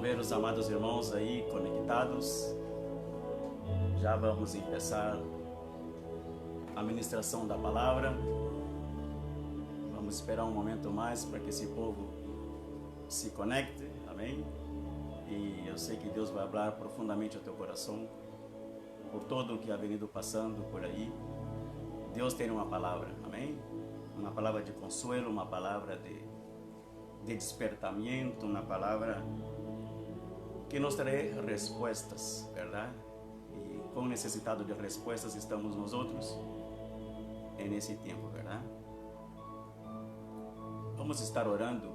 ver os amados irmãos aí conectados. Já vamos começar a ministração da palavra. Vamos esperar um momento mais para que esse povo se conecte, amém? E eu sei que Deus vai falar profundamente ao teu coração por todo o que ha venido passando por aí. Deus tem uma palavra, amém? Uma palavra de consuelo, uma palavra de despertamento, uma palavra que nos trará respostas, verdade? E com necessitado de respostas estamos nós outros nesse tempo, verdade? Vamos estar orando.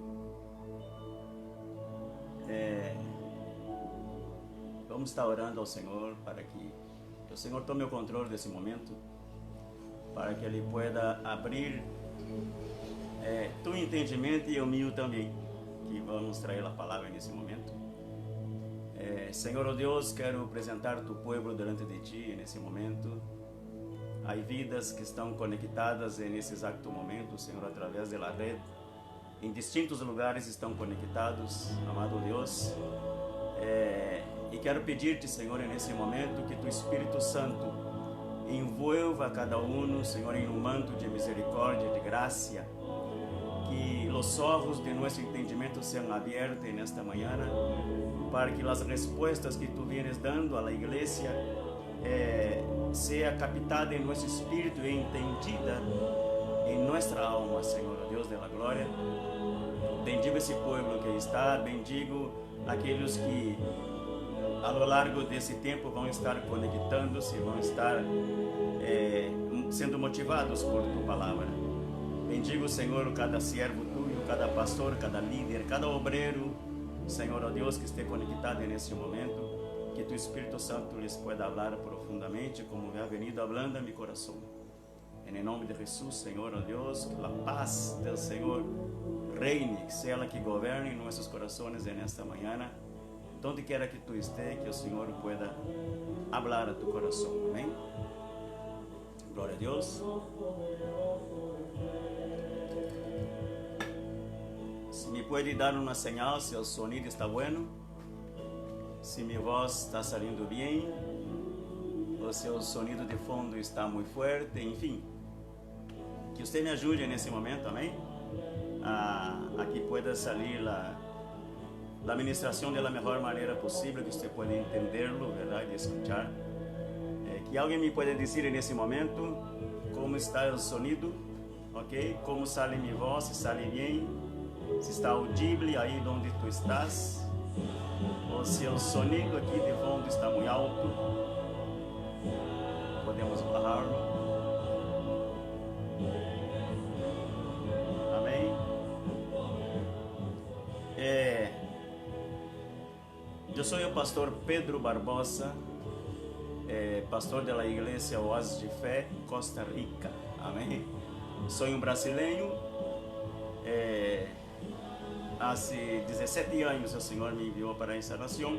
Vamos estar orando ao Senhor para que o Senhor tome o controle desse momento, para que Ele pueda abrir tu entendimento e o meu também, que vamos trazer a palavra nesse momento. Senhor, oh Deus, quero apresentar tu povo delante de ti nesse momento. Há vidas que estão conectadas nesse exato momento, Senhor, através da rede. Em distintos lugares estão conectados, amado Deus. E quero pedir-te, Senhor, nesse momento, que tu Espírito Santo envolva cada um, Senhor, em um manto de misericórdia, de graça. Que os olhos de nosso entendimento sejam abertos nesta manhã, para que as respostas que tu vienes dando à igreja seja captada em nosso espírito e entendida em nossa alma, Senhor, Deus da glória. Bendigo esse povo que está, bendigo aqueles que ao largo desse tempo vão estar conectando-se, vão estar sendo motivados por tua palavra. Bendigo, Senhor, cada servo tuyo, cada pastor, cada líder, cada obreiro, Senhor, ó Deus, que esteja conectado nesse momento, que tu Espírito Santo lhes pueda falar profundamente, como me ha venido hablando a mi coração. Em nome de Jesus, Senhor, ó Deus, que a paz do Senhor reine, que seja ela que governe em nossos corações nesta manhã. Donde quiera que tu estés, que o Senhor pueda falar a tu coração. Amém? Glória a Deus. Se me pode dar uma señal se o sonido está bueno, se minha voz está saindo bem, ou se o sonido de fundo está muito forte, enfim. Que você me ajude nesse momento, amém? A que pueda sair a administração da melhor maneira possível, que você pueda entender-lo, verdade, e escutar. Que alguém me pueda dizer nesse momento como está o sonido, ok? Como sale minha voz, se sale bem, se está audível aí onde tu estás, ou se o sonido aqui de fundo está muito alto, podemos barrá-lo. Amém? Eu sou o pastor Pedro Barbosa, pastor da igreja Oásis de Fé, Costa Rica. Amém? Sou um brasileiro. Há 17 anos o Senhor me enviou para essa nação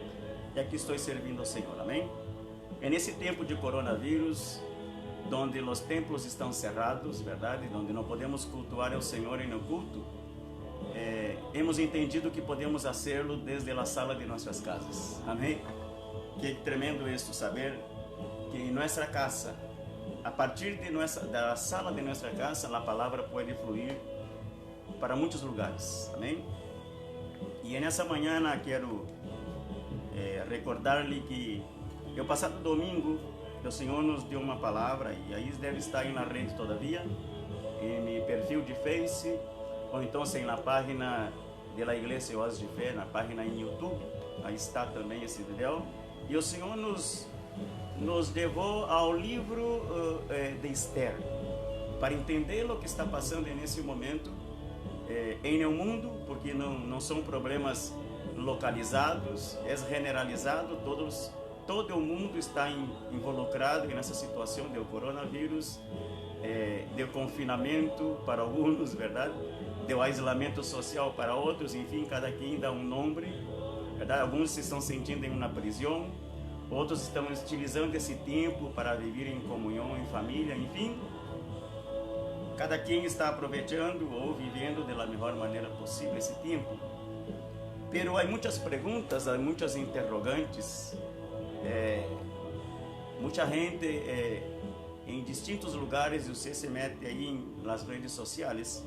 e aqui estou servindo ao Senhor. Amém? Nesse tempo de coronavírus, onde os templos estão cerrados, verdade? Onde não podemos cultuar ao Senhor em no culto, hemos entendido que podemos fazê-lo desde a sala de nossas casas. Amém? Que tremendo isso, saber que em nossa casa, a partir da sala de nossa casa, a palavra pode fluir para muitos lugares. Amém? E nessa manhã quero recordar-lhe que o passado domingo o Senhor nos deu uma palavra, e aí deve estar aí na rede todavia, em meu perfil de Face, ou então na página da Igreja Oásis de Fé, na página em YouTube, aí está também esse vídeo. E o Senhor nos levou ao livro de Esther, para entender o que está passando nesse momento em o mundo, porque não são problemas localizados, é generalizado, todo o mundo está involucrado nessa situação do coronavírus, do confinamento para alguns, verdade? Do isolamento social para outros, enfim, cada quem dá um nome, verdade? Alguns se estão sentindo em uma prisão, outros estão utilizando esse tempo para viver em comunhão, em família, enfim. Cada quem está aproveitando ou vivendo da melhor maneira possível esse tempo. Pero há muitas perguntas, há muitas interrogantes. Muita gente em distintos lugares, você se mete aí nas redes sociais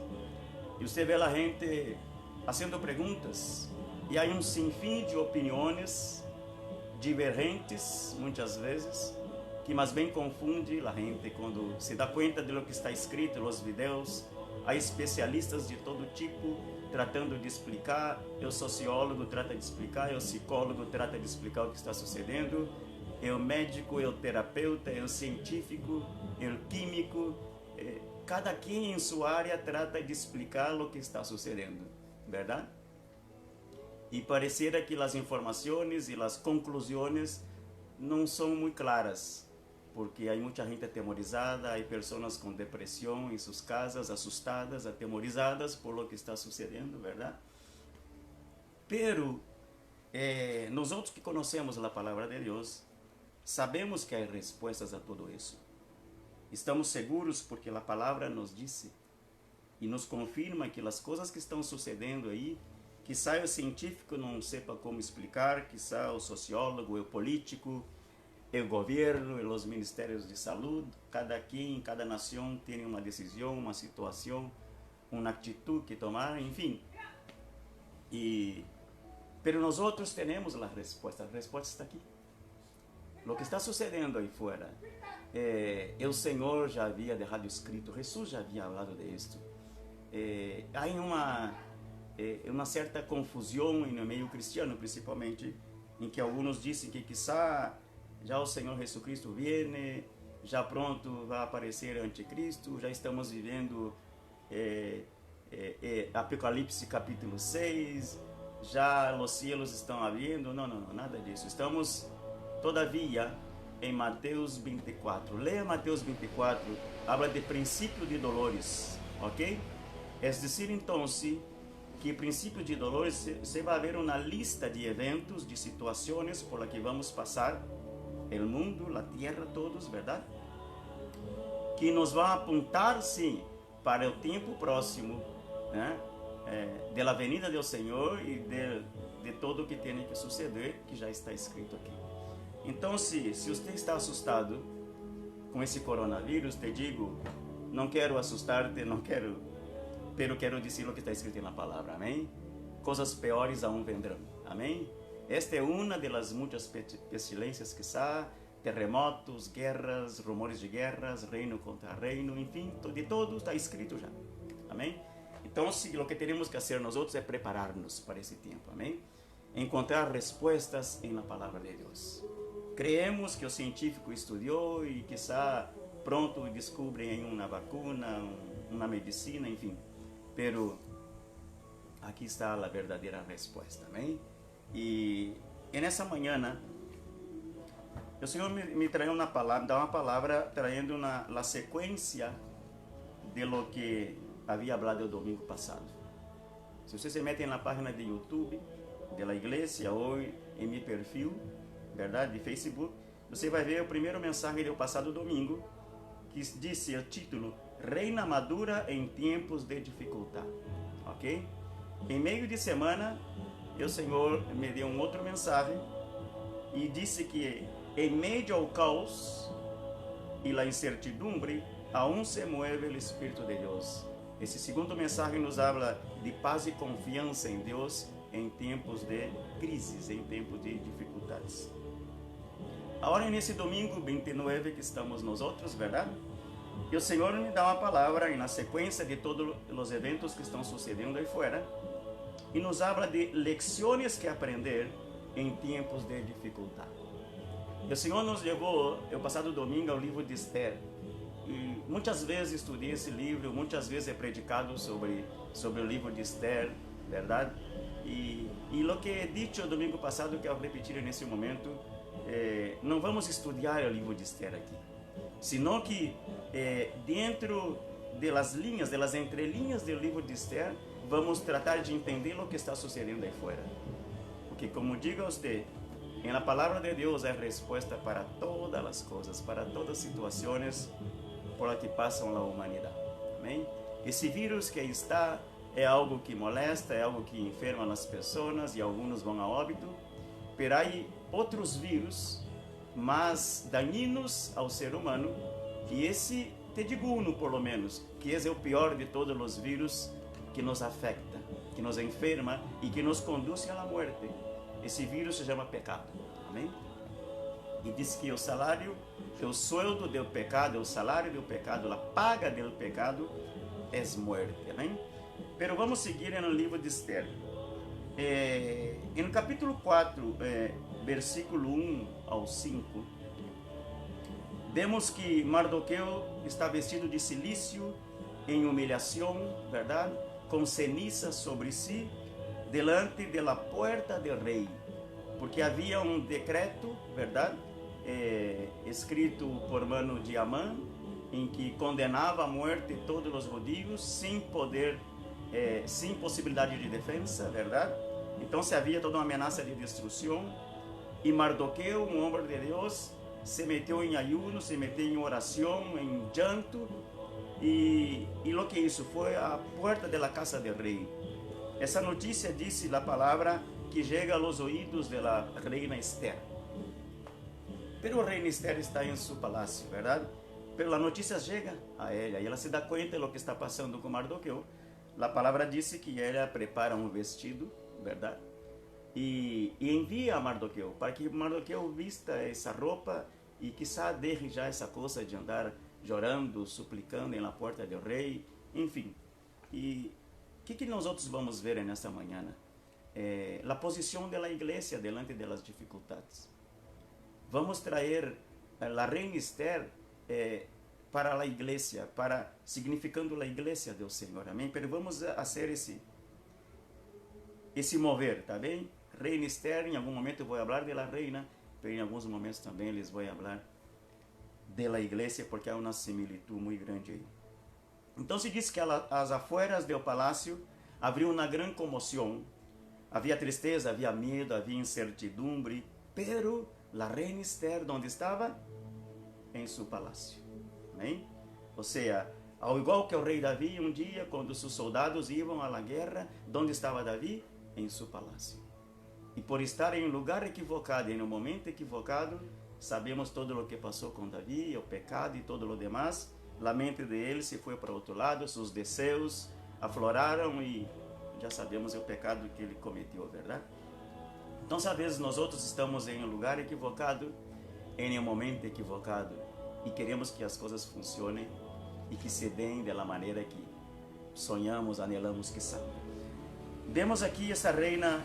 e você vê a gente fazendo perguntas e há um sinfim de opiniões divergentes, muitas vezes, que mais bem confunde a gente quando se dá conta de lo que está escrito nos vídeos. Há especialistas de todo tipo tratando de explicar, o sociólogo trata de explicar, o psicólogo trata de explicar o que está sucedendo, o médico, o terapeuta, o científico, o químico, cada quem em sua área trata de explicar o que está sucedendo, verdade? E pareciera que as informações e as conclusões não são muito claras, porque há muita gente atemorizada, há pessoas com depressão em suas casas, assustadas, atemorizadas por lo que está sucedendo, verdade? Pero, nós outros que conhecemos a palavra de Deus, sabemos que há respostas a tudo isso. Estamos seguros porque a palavra nos disse e nos confirma que as coisas que estão sucedendo aí, quizá o científico não sepa como explicar, quizá o sociólogo, o político, o governo e os ministérios de saúde, cada quem, cada nação tem uma decisão, uma situação, uma atitude que tomar, enfim. Pero nós outros temos a resposta está aqui. O que está sucedendo aí fora, o Senhor já havia deixado escrito, Jesus já havia falado de isto. Há uma certa confusão no meio cristiano, principalmente, em que alguns dizem que quizá já o Senhor Jesus Cristo viene, já pronto vai aparecer anticristo, já estamos vivendo Apocalipse capítulo 6, já os céus estão abrindo. Não, nada disso. Estamos, todavia, em Mateus 24. Leia Mateus 24, habla de princípio de dolores, ok? É dizer, então, que princípio de dolores, você vai ver uma lista de eventos, de situações por las que vamos passar, o mundo, a terra, todos, verdade? Que nos vão apontar, sim, para o tempo próximo, né? Da venida do Senhor e de tudo o que tem que suceder, que já está escrito aqui. Então, se você está assustado com esse coronavírus, te digo, não quero assustar-te, não quero, pero quero dizer o que está escrito na palavra, amém? Coisas piores aún vendrão, amém? Esta é uma das muitas pestilências que há, terremotos, guerras, rumores de guerras, reino contra reino, enfim, de tudo está escrito já, amém? Então, o que temos que fazer nós outros é preparar-nos para esse tempo, amém? Encontrar respostas na palavra de Deus. Creemos que o científico estudou e quizá pronto descobrem uma vacuna, uma medicina, enfim, pero aqui está a verdadeira resposta, amém? E nessa manhã, o Senhor me traiu uma palavra, dá uma palavra traindo a sequência de lo que havia falado o domingo passado. Se você se mete na página de YouTube da igreja ou em meu perfil, verdade, de Facebook, você vai ver o primeiro mensagem do passado domingo, que disse o título: Reina madura em tempos de dificuldade, ok? Em meio de semana, o Senhor me deu outra mensagem e disse que em meio ao caos e a incertidumbre, aún se mueve o Espírito de Deus. Esse segundo mensagem nos habla de paz e confiança em Deus em tempos de crises, em tempos de dificuldades. Agora, nesse domingo 29 que estamos nós outros, verdade? E o Senhor me dá uma palavra na sequência de todos os eventos que estão sucedendo aí fora, e nos habla de lições que aprender em tempos de dificuldade. E o Senhor nos levou, o passado domingo, ao livro de Esther. E muitas vezes estudei esse livro, muitas vezes é predicado sobre o livro de Esther, verdade? E o que é dito no domingo passado, que eu repetir nesse momento, não vamos estudar o livro de Esther aqui, senão que dentro das linhas, das entrelinhas do livro de Esther, vamos tratar de entender o que está sucedendo aí fora. Porque, como digo a você, na palavra de Deus é a resposta para todas as coisas, para todas as situações por las que passam a humanidade. Amém? Esse vírus que aí está é algo que molesta, é algo que enferma as pessoas e alguns vão a óbito. Pero há outros vírus mais daninhos ao ser humano, e esse te digo uno por lo menos, que esse é o pior de todos os vírus que nos afeta, que nos enferma e que nos conduz à morte. Esse vírus se chama pecado. Amém? E diz que o salário, o sueldo do pecado, o salário do pecado, a paga do pecado é morte. Amém? Pero vamos seguir no livro de Esther. No capítulo 4, versículo 1 ao 5, vemos que Mardoqueu está vestido de cilício em humilhação, verdade? Com ceniza sobre si, delante de la puerta del rei, porque havia um decreto, verdade? Escrito por mano de Amã, em que condenava à morte todos os judeus sem poder, sem possibilidade de defesa, verdade? Então se havia toda uma ameaça de destruição, e Mardoqueu, um homem de Deus, se meteu em ayuno, se meteu em oração, em llanto, e o que isso foi a porta da casa do rei. Essa notícia disse a palavra que chega aos ouvidos da reina Esther. Pero a reina Esther está em seu palácio, verdade? Pero a notícia chega a ela e ela se dá conta do que está passando com Mardoqueu. A palavra disse que ela prepara um vestido, verdade? E envia a Mardoqueu para que Mardoqueu vista essa roupa e quizá deixe já essa coisa de andar chorando, suplicando na porta do rei, enfim. E o que nós outros vamos ver nesta manhã? A posição da igreja diante das dificuldades. Vamos trazer a reina Esther para a igreja, significando a igreja do Senhor, amém? Pero vamos fazer esse mover, tá bem? Reina Esther, em algum momento eu vou falar da reina, mas em alguns momentos também les vou falar da igreja, porque há uma similitud muito grande aí. Então se diz que às afueras do palácio havia uma grande comoção, havia tristeza, havia medo, havia incertidumbre, pero a reina Esther, onde estava? Em seu palácio. Amém? Ou seja, ao igual que o rei Davi, um dia, quando seus soldados iam à guerra, onde estava Davi? Em seu palácio. E por estar em um lugar equivocado, em um momento equivocado, sabemos todo o que passou com Davi, o pecado e todo o demais. A mente dele se foi para outro lado, seus desejos afloraram e já sabemos o pecado que ele cometeu, verdade? Então, às vezes, nós outros estamos em um lugar equivocado, em um momento equivocado, e queremos que as coisas funcionem e que se deem da maneira que sonhamos, anelamos que são. Vemos aqui essa reina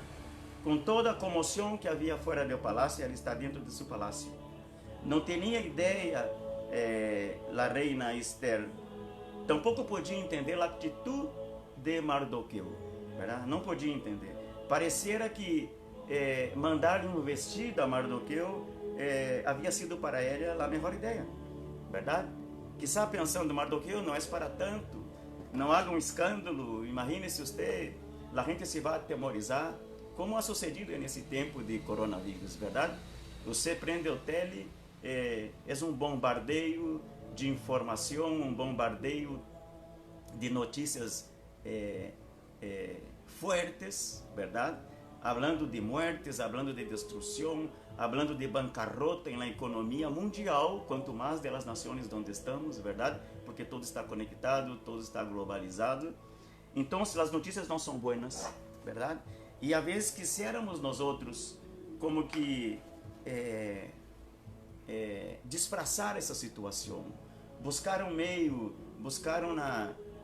com toda a comoção que havia fora do palácio, ela está dentro de seu palácio. Não tinha ideia a reina Esther, tampouco podia entender a atitude de Mardoqueu, verdade? Não podia entender. Pareciera que mandar um vestido a Mardoqueu havia sido para ela a melhor ideia, verdade? Quizá pensando, Mardoqueu não é para tanto, não haga um escândalo, imagine-se você, a gente se vai atemorizar, como ha sucedido nesse tempo de coronavírus, verdade? Você prende o tele, é um bombardeio de informação, um bombardeio de notícias fortes, verdade? Hablando de muertes, hablando de destruição, hablando de bancarrota na economia mundial, quanto mais das nações onde estamos, verdade? Porque tudo está conectado, tudo está globalizado. Então, as notícias não são boas, verdade? E às vezes quiséramos nós outros como que disfarçar essa situação, buscar um meio,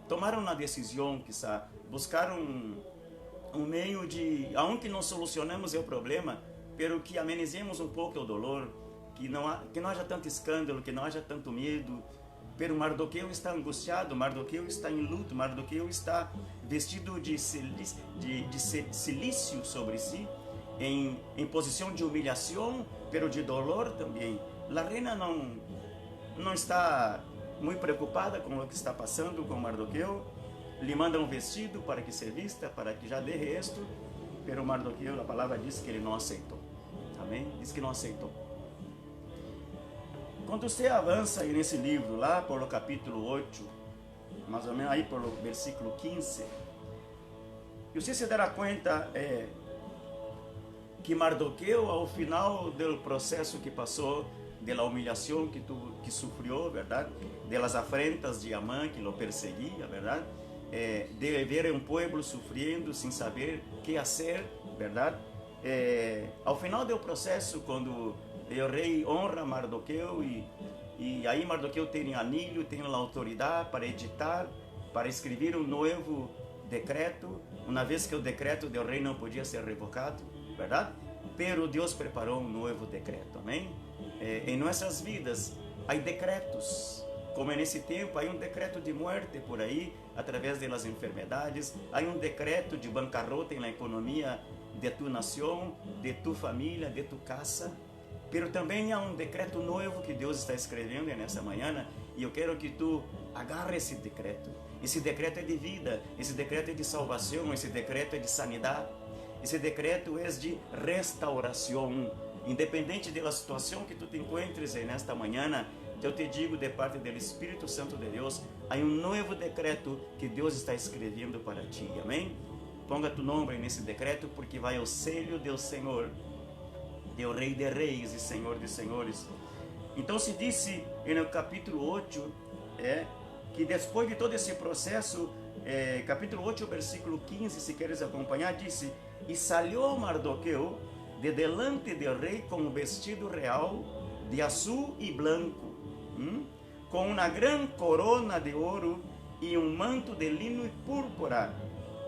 tomar uma decisão, quizá, buscar um meio de, aunque não solucionamos o problema, pero que amenizemos um pouco o dolor, que não haja tanto escândalo, que não haja tanto medo. Pero Mardoqueu está angustiado, Mardoqueu está em luto, Mardoqueu está vestido de cilício sobre si, em posição de humilhação, pero de dolor também. A reina não está muito preocupada com o que está passando com Mardoqueu, lhe manda um vestido para que se vista, para que já dê resto, pero Mardoqueu, a palavra diz que ele não aceitou. Amém? Diz que não aceitou. Quando você avança aí nesse livro, lá por o capítulo 8, mais ou menos aí por o versículo 15, E você se dará conta que Mardoqueu, ao final do processo que passou, da humilhação que sofreu, verdade? Das afrentas de Amã que o perseguia, verdade? De ver um povo sofrendo sem saber o que fazer, verdade? Ao final do processo, quando o rei honra Mardoqueu e aí Mardoqueu tem anilho, tem a autoridade para editar, para escrever um novo decreto, uma vez que o decreto do rei não podia ser revocado, verdade? Pero Deus preparou um novo decreto, amém? Em nossas vidas há decretos, como nesse tempo há um decreto de morte por aí, através das enfermidades, há um decreto de bancarrota na economia de tu nação, de tu família, de tu casa, pero também há um decreto novo que Deus está escrevendo nessa manhã, e eu quero que tu agarre esse decreto. Esse decreto é de vida, esse decreto é de salvação, esse decreto é de sanidade, esse decreto é de restauração. Independente da situação que tu te encontres nesta manhã, eu te digo de parte do Espírito Santo de Deus, há um novo decreto que Deus está escrevendo para ti, amém? Ponga tu nome nesse decreto, porque vai ao selho do Senhor, do Rei de Reis e Senhor de Senhores. Então se disse no capítulo 8, que depois de todo esse processo, capítulo 8, versículo 15, se queres acompanhar, disse: E saiu Mardoqueu de delante do rei com um vestido real de azul e branco, com uma grande corona de ouro e um manto de lino e púrpura.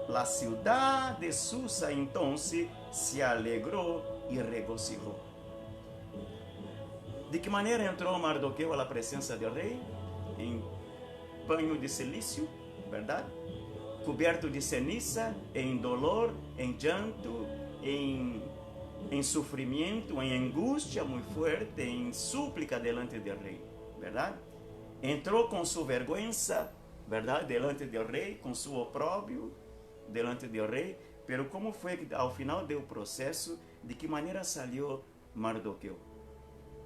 A cidade de Susa então se alegrou e regocijou. De que maneira entrou Mardoqueu à presença do rei? Em panho de silício, verdade? Coberto de ceniza, em dolor, em llanto, em sofrimento, em angústia muito forte, em súplica delante do rei, verdade? Entrou com sua vergonha, verdade, delante do rei, com seu opróbrio delante do rei, pero como foi que ao final do processo, de que maneira saiu Mardoqueu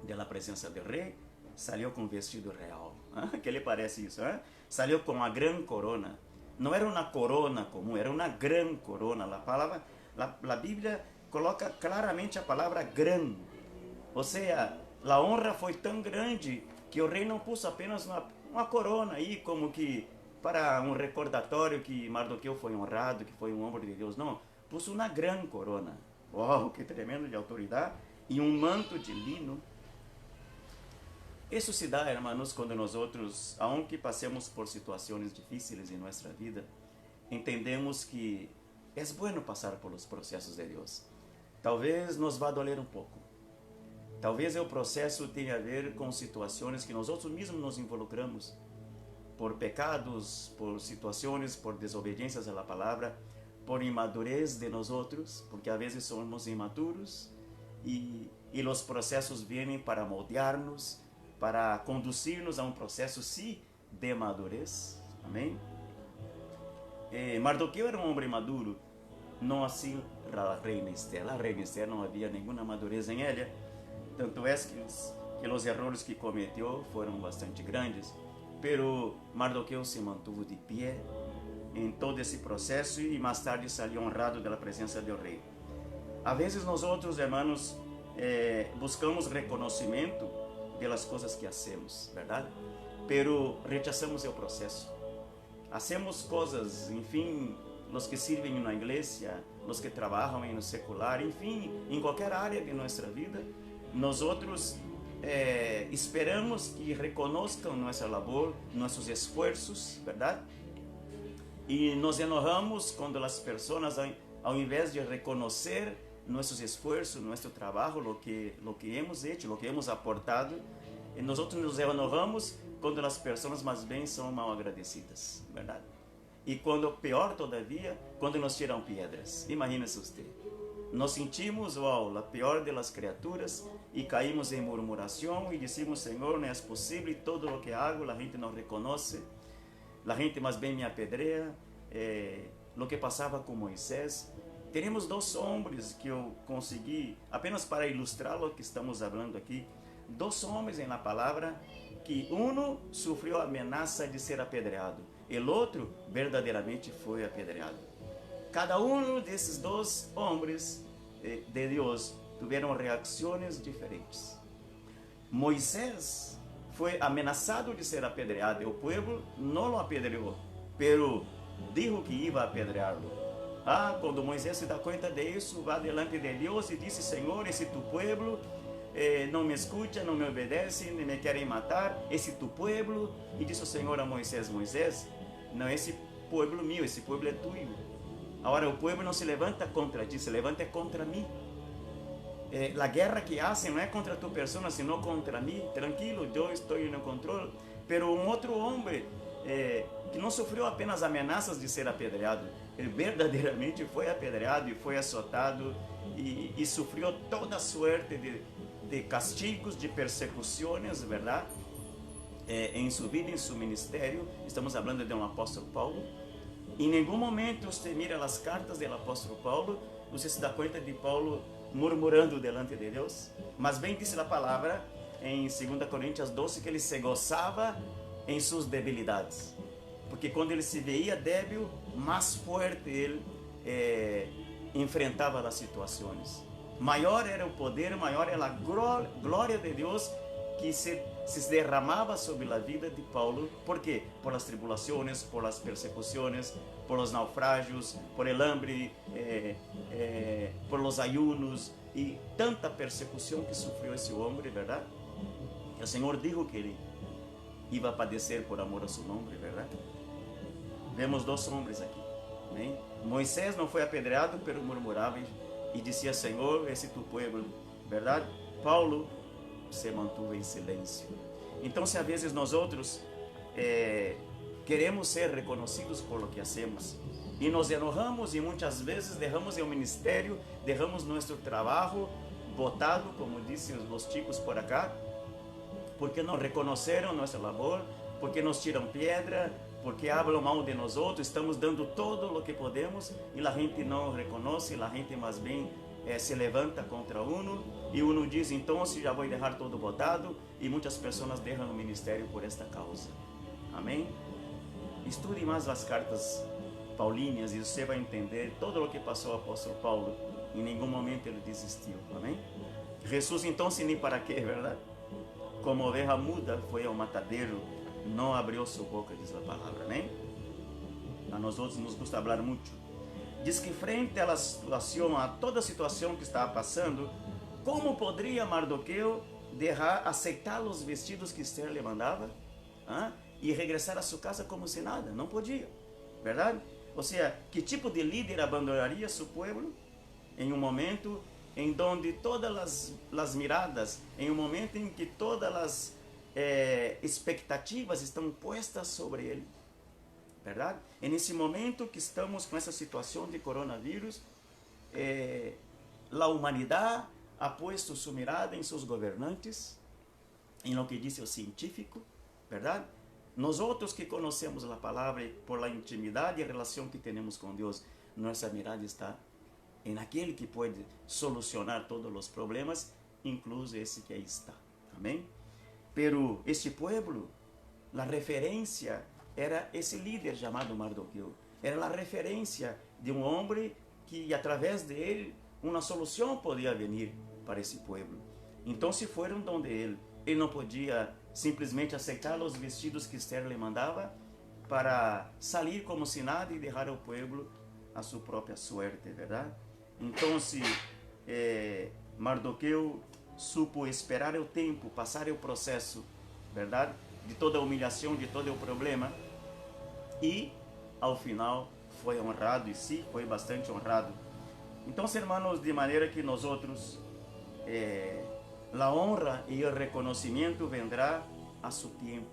da presença do rei? Saiu com vestido real. Que lhe parece isso? Saiu com uma grande corona. Não era uma corona comum, era uma grande corona. A Bíblia coloca claramente a palavra grande. Ou seja, a honra foi tão grande que o rei não pôs apenas uma corona aí, como que para um recordatório que Mardoqueu foi honrado, que foi um homem de Deus. Não, pôs uma grande corona. Uau, que tremendo de autoridade! E um manto de lino. Isso se dá, irmãos, quando nós outros, aunque passemos por situações difíceis em nossa vida, entendemos que é bueno passar pelos processos de Deus. Talvez nos vá doler um pouco. Talvez o processo tenha a ver com situações que nós outros mesmos nos involucramos, por pecados, por situações, por desobediências à palavra, por imadurez de nós outros, porque às vezes somos imaturos e os processos vêm para moldear-nos, para conduzir-nos a um processo, sim, de madurez. Amém? Mardoqueu era um homem maduro, não assim a reina Esther. A reina Esther não havia nenhuma madurez em ela, tanto é que os erros que cometeu foram bastante grandes, pero Mardoqueu se mantuvo de pé em todo esse processo e mais tarde saiu honrado da presença do rei. Às vezes nós outros, irmãos, buscamos reconhecimento pelas coisas que hacemos, verdade? Pero rechazamos o processo. Hacemos coisas, enfim, os que servem na igreja, os que trabalham no secular, enfim, em qualquer área de nossa vida, nós outros esperamos que reconozcam nossa labor, nossos esforços, verdade? E nos enojamos quando as pessoas, ao invés de reconhecer nossos esforços, nosso trabalho, lo que hemos hecho, lo que hemos aportado, nós nos enojamos quando as pessoas mais bem são mal agradecidas, verdade? E quando pior todavia, quando nos tiram pedras. Imagina-se você. Nos sentimos, a pior das criaturas e caímos em murmuração e dizemos: Senhor, não é possível, todo o que hago, a gente não reconhece, a gente mais bem me apedreia. Lo que passava com Moisés. Teremos dois homens que eu consegui, apenas para ilustrar o que estamos falando aqui, dois homens na palavra, que um sofreu a ameaça de ser apedreado, e o outro verdadeiramente foi apedreado. cada um desses dois homens de Deus tiveram reações diferentes. Moisés foi ameaçado de ser apedreado e o povo não o apedreou, pero dijo que ia apedreá-lo. Quando Moisés se dá conta disso, vai delante de Deus e disse: Senhor, esse tu povo não me escuta, não me obedece, nem me querem matar, esse tu povo. E disse o Senhor a Moisés: Moisés, não é esse povo meu, esse povo é tuyo. Agora o povo não se levanta contra ti, se levanta contra mim. A guerra que hacen não é contra tu persona, sino contra mim. Tranquilo, eu estou no controle. Pero outro homem que não sofreu apenas ameaças de ser apedreado, ele verdadeiramente foi apedreado e foi açoitado e sofreu toda sorte de castigos, de persecuções, verdade? Em sua vida, em seu ministério. Estamos falando de um apóstolo Paulo. Em nenhum momento você mira as cartas do apóstolo Paulo, você se dá conta de Paulo murmurando delante de Deus, mas bem diz a palavra em 2 Coríntios 12 que ele se gozava em suas debilidades, porque quando ele se veia débil, mais forte ele enfrentava as situações. Maior era o poder, maior era a glória de Deus que se derramava sobre a vida de Paulo. ¿Por quê? Por as tribulações, por as persecuções, por os naufrágios, por el hambre, por los ayunos e tanta persecução que sofreu esse homem, verdade? O Senhor disse que ele ia padecer por amor a seu nome, verdade? Vemos dois homens aqui, né? Moisés não foi apedreado, pero murmurava e dizia: Senhor, esse tu povo, verdade? Paulo se mantuve em silêncio. Então, se às vezes nós outros queremos ser reconhecidos por lo que hacemos e nos enojamos e muitas vezes deixamos o ministério, deixamos nosso trabalho botado, como dizem os chicos por acá, porque não reconheceram nossa labor, porque nos tiram pedra, porque falam mal de nós outros, estamos dando todo o que podemos e a gente não reconhece, a gente mais bem se levanta contra uno e uno diz: então já vou deixar todo botado, e muitas pessoas deixam o ministério por esta causa. Amém? Estude mais as cartas paulíneas e você vai entender todo o que passou o apóstolo Paulo. Em nenhum momento ele desistiu. Amém? Jesus então se nem para quê, verdade? Como oveja muda foi ao matadeiro, não abriu sua boca, diz a palavra. Amém? A nós outros nos gusta falar muito. Diz que frente à situação, a toda a situação que estava passando, como poderia Mardoqueu aceitar os vestidos que Esther lhe mandava e regressar a sua casa como se nada? Não podia, verdade? Ou seja, que tipo de líder abandonaria seu povo em um momento em donde todas as miradas, em um momento em que todas as expectativas estão postas sobre ele? Verdade? E nesse momento que estamos com essa situação de coronavírus, a humanidade ha posto sua mirada em seus governantes, em lo que diz o científico, verdade? Nós outros que conhecemos a palavra por la intimidade e a relação que temos com Deus, nossa mirada está em aquele que pode solucionar todos os problemas, incluso esse que aí está. Amém? Pero este povo, a referência era esse líder chamado Mardoqueu. Era a referência de um homem que, através dele, uma solução podia vir para esse povo. Então, se foram donde ele não podia simplesmente aceitar os vestidos que Esther lhe mandava para sair como se nada e deixar ao povo a sua própria sorte, verdade? Então, Mardoqueu supo esperar o tempo, passar o processo, verdade? De toda a humilhação, de todo o problema, e ao final foi honrado, e sim, foi bastante honrado. Então, irmãos, de maneira que nós outros, a honra e o reconhecimento vendrá a seu tempo.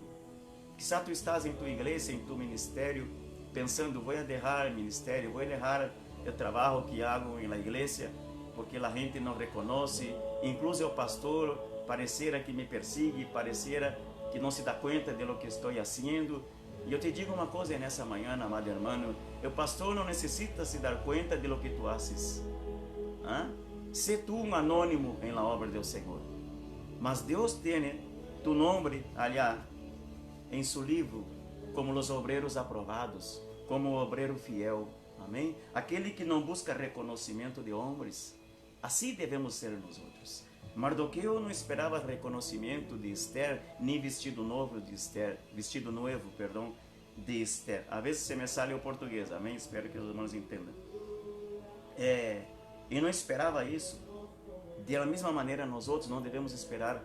Quizá tu estás em tua igreja, em tu ministério, pensando: vou deixar o ministério, vou deixar o trabalho que hago na igreja, porque a gente não reconhece, incluso o pastor pareciera que me persigue, pareciera que não se dá conta de lo que estou fazendo. E eu te digo uma coisa nessa manhã, amado irmão: o pastor não necessita se dar conta de lo que tu haces. Se tu um anônimo em la obra do Senhor, mas Deus tem tu nome allá em seu livro como os obreiros aprovados, como o obreiro fiel, Amém? Aquele que não busca reconhecimento de homens. Assim devemos ser nós outros. Mardoqueu não esperava reconhecimento de Esther, nem vestido novo de Esther, de Esther. Às vezes se me sale o português, amém? Espero que os irmãos entendam. E não esperava isso. Da mesma maneira, nós outros não devemos esperar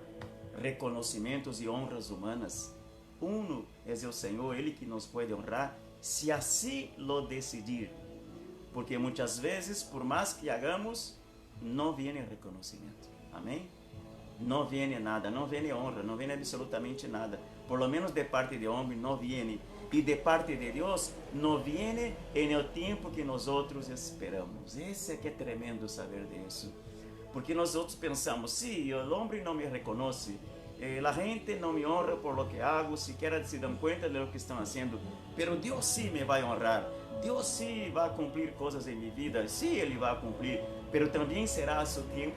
reconhecimentos e honras humanas. Uno é o Senhor, Ele que nos pode honrar, se assim lo decidir. Porque muitas vezes, por mais que hagamos, não vem reconhecimento. Amém? Não vem nada, não vem honra, não vem absolutamente nada. Por lo menos de parte de homem não vem. E de parte de Deus não vem no tempo que nós outros esperamos. Esse é que é tremendo saber disso. Porque nós outros pensamos, se o homem não me reconhece, a gente não me honra por lo que hago, sequer se dão conta de lo que estão fazendo, pero Deus sim me vai honrar, Deus sim vai cumprir coisas em minha vida, sim Ele vai cumprir, pero também será a seu tempo.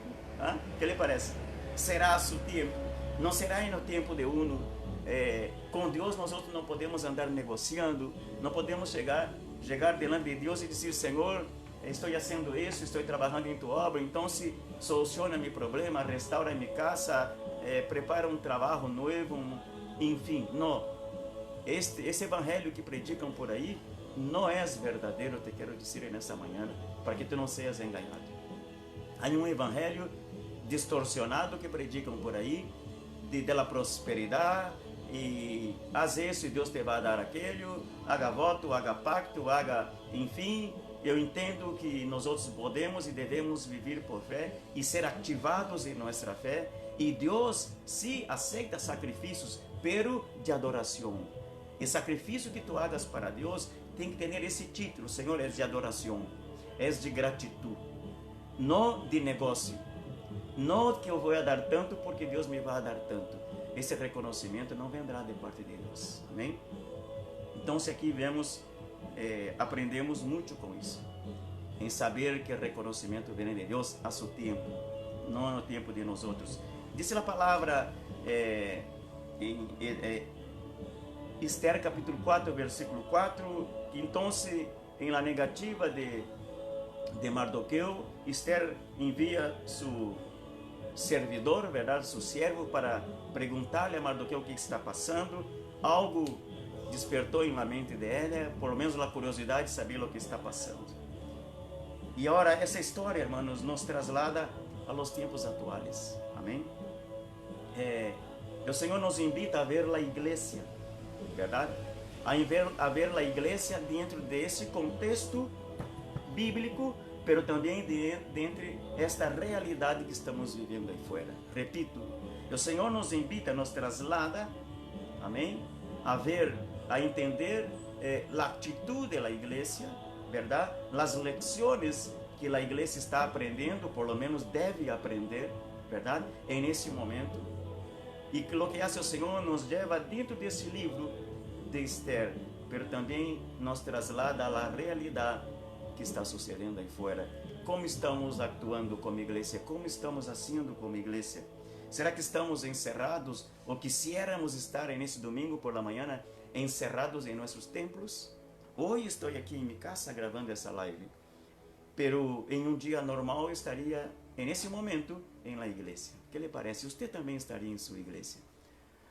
O que lhe parece? Será a seu tempo, não será no tempo de uno. Com Deus nós outros não podemos andar negociando, não podemos chegar diante de Deus e dizer, Senhor, estou fazendo isso, estou trabalhando em tua obra, então se soluciona meu problema, restaura minha casa, prepara um trabalho novo, enfim, não. Esse evangelho que predicam por aí não é verdadeiro, te quero dizer nessa manhã, para que tu não sejas enganado. Há um evangelho distorcionado que predicam por aí, de la prosperidade, e haz isso e Deus te vai dar aquilo, haga voto, haga pacto, haga, enfim. Eu entendo que nós outros podemos e devemos viver por fé e ser ativados em nossa fé. E Deus sim aceita sacrifícios, pero de adoração. E sacrifício que tu hagas para Deus tem que ter esse título, Senhor, é de adoração, é de gratidão, não de negócio. Não que eu vou dar tanto porque Deus me vai dar tanto. Esse reconhecimento não vendrá de parte de Deus. Amém? Então, se aqui vemos, aprendemos muito com isso. Em saber que o reconhecimento vem de Deus a seu tempo, não no tempo de nós outros. Diz a palavra em Esther capítulo 4, versículo 4, que então, em la negativa de Mardoqueu, Esther envia seu servidor, verdade, seu servo, para perguntar-lhe a Mardoqueu o que está passando. Algo despertou em la mente de ela, por menos a curiosidade de saber o que está passando. E agora essa história, hermanos, nos traslada a los tempos atuais. Amém? O Senhor nos invita a ver a igreja, verdade? A ver a igreja dentro desse contexto bíblico, pero também dentro desta realidade que estamos vivendo aí fora. Repito, o Senhor nos invita, nos traslada, amém? A ver, a entender a atitude da igreja, verdade? As lições que a igreja está aprendendo, por lo menos deve aprender, verdade? Nesse momento. E que o que hace o Senhor nos leva dentro desse livro de Esther, pero também nos traslada à realidade que está sucedendo aí fora. Como estamos actuando como igreja? Como estamos fazendo como igreja? Será que estamos encerrados ou quisiéramos estar nesse domingo por la manhã encerrados em nossos templos? Hoje estou aqui em minha casa gravando essa live, pero em um dia normal eu estaria nesse momento em la igreja. O que lhe parece? Você também estaria em sua igreja,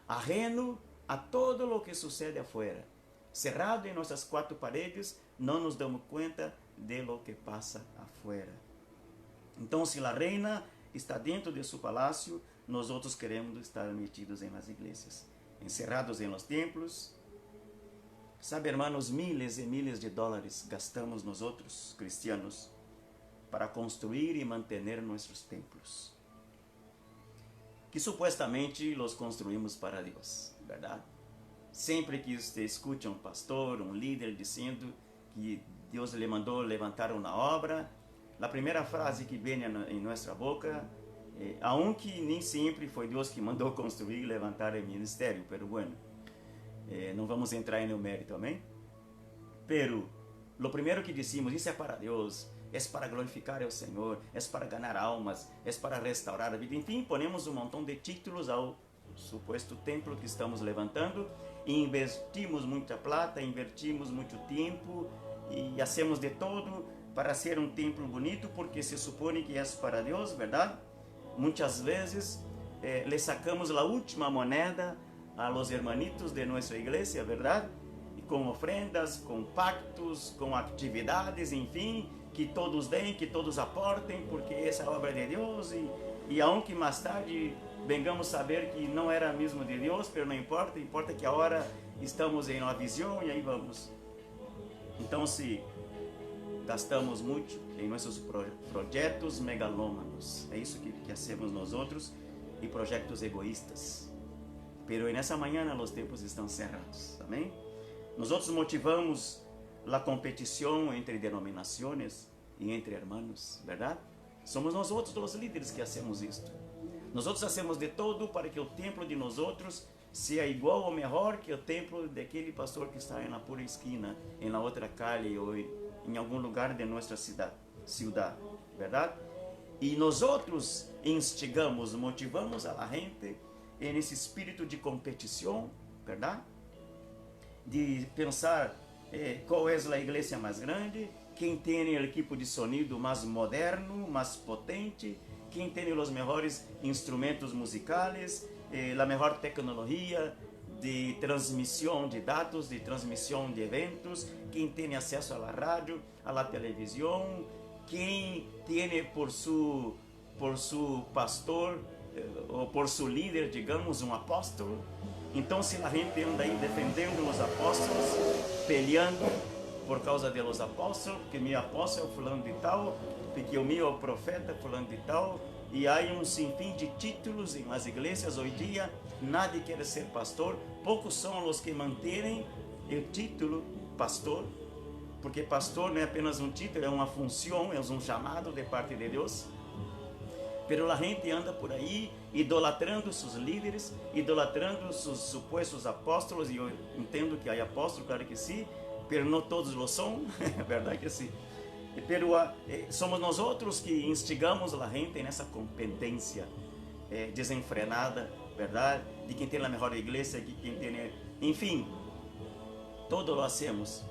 ajeno a todo o que sucede afuera, cerrado em nossas quatro paredes, não nos damos conta de lo que passa afuera. Então, se a reina está dentro de seu palácio, nós outros queremos estar metidos em las igrejas, encerrados em los templos. Sabe, hermanos, miles e miles de dólares gastamos nós outros, cristianos, para construir e manter nossos templos, que supostamente los construímos para Deus, verdade? Sempre que você escute um pastor, um líder dizendo que Deus lhe mandou levantar uma obra, a primeira frase que vem em nossa boca aunque nem sempre foi Deus que mandou construir e levantar o ministério, pero bueno, não vamos entrar no mérito, amém? Pero, lo primeiro que dissemos, isso é para Deus, é para glorificar o Senhor, é para ganhar almas, é para restaurar a vida, enfim, ponemos um montão de títulos ao suposto templo que estamos levantando, investimos muita plata, invertimos muito tempo e hacemos de todo para ser um templo bonito, porque se supõe que é para Deus, verdade? Muitas vezes le sacamos a última moneda a los hermanitos de nossa igreja, verdade? Com ofrendas, com pactos, com atividades, enfim, que todos deem, que todos aportem, porque essa é a obra de Deus, e aunque mais tarde vengamos saber que não era mesmo de Deus, mas não importa, importa que agora estamos em uma visão e aí vamos. Então, se gastamos muito em nossos projetos megalômanos, é isso que hacemos nós outros, e projetos egoístas. Pero nessa manhã os tempos estão cerrados, amém? Nós outros motivamos a competição entre denominações e entre irmãos, verdade? Somos nós outros os líderes que hacemos isto. Nós outros hacemos de todo para que o templo de nós outros seja igual ou melhor que o templo daquele pastor que está na pura esquina, em la outra calle ou em algum lugar de nossa cidade, verdade? E nós outros instigamos, motivamos a gente nesse espírito de competição, verdade? De pensar qual é a igreja mais grande, quem tem o equipo de sonido mais moderno, mais potente, quem tem os melhores instrumentos musicais, a melhor tecnologia de transmissão de dados, de transmissão de eventos, quem tem acesso à rádio, à televisão, quem tem por su pastor ou por seu líder, digamos, um apóstolo. Então, se a gente anda aí defendendo os apóstolos, peleando por causa dos apóstolos, que meu apóstolo é fulano de tal, porque o meu é o profeta fulano de tal, e há um sinfim de títulos em as igrejas hoje em dia, nadie quer ser pastor, poucos são os que mantêm o título pastor, porque pastor não é apenas um título, é uma função, é um chamado de parte de Deus. Pero a gente anda por aí idolatrando seus líderes, idolatrando seus supostos apóstolos, e eu entendo que há apóstolos, claro que sim, pero não todos lo são, é verdade que sim. Pero somos nós outros que instigamos a gente nessa competência desenfrenada, verdade? De quem tem a melhor igreja, de quem tem, enfim, todo lo hacemos,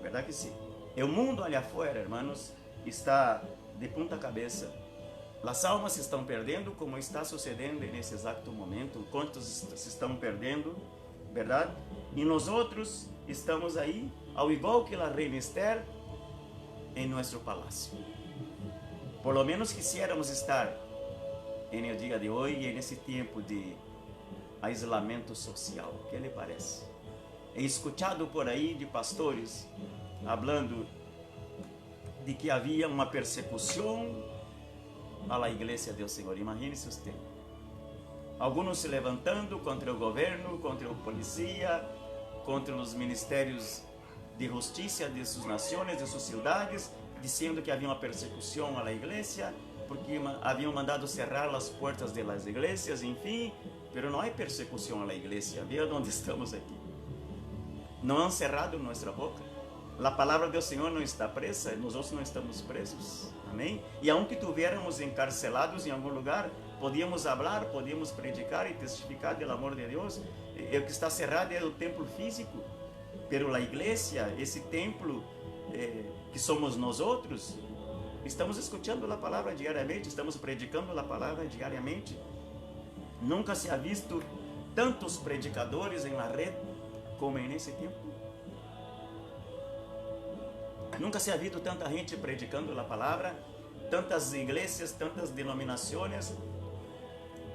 verdade que sim. E o mundo ali afuera, hermanos, está de ponta cabeça. As almas se estão perdendo, como está sucedendo nesse exato momento. Quantos se estão perdendo, verdade? E nós outros estamos aí, ao igual que a reina Esther, em nosso palácio. Por lo menos quisiéramos estar no dia de hoje, nesse tempo de isolamento social. O que lhe parece? He escutado por aí de pastores falando de que havia uma persecução à igreja do Senhor. Imagine-se você. Alguns se levantando contra o governo, contra a polícia, contra os ministérios de justiça de suas nações, de suas cidades, dizendo que havia uma persecução à igreja, porque haviam mandado cerrar as portas das igrejas, enfim, mas não há persecução à igreja. Veja onde estamos aqui. Não han cerrado nossa boca. A palavra do Senhor não está presa, nós não estamos presos. Amém? E aunque estivéssemos encarcelados em algum lugar, podíamos falar, podíamos predicar e testificar do amor de Deus. O que está cerrado é o templo físico, pero a igreja, esse templo que somos nós outros, estamos escutando a palavra diariamente, estamos predicando a palavra diariamente. Nunca se ha visto tantos predicadores em la red como nesse tempo. Nunca se ha visto tanta gente predicando a palavra, tantas igrejas, tantas denominações,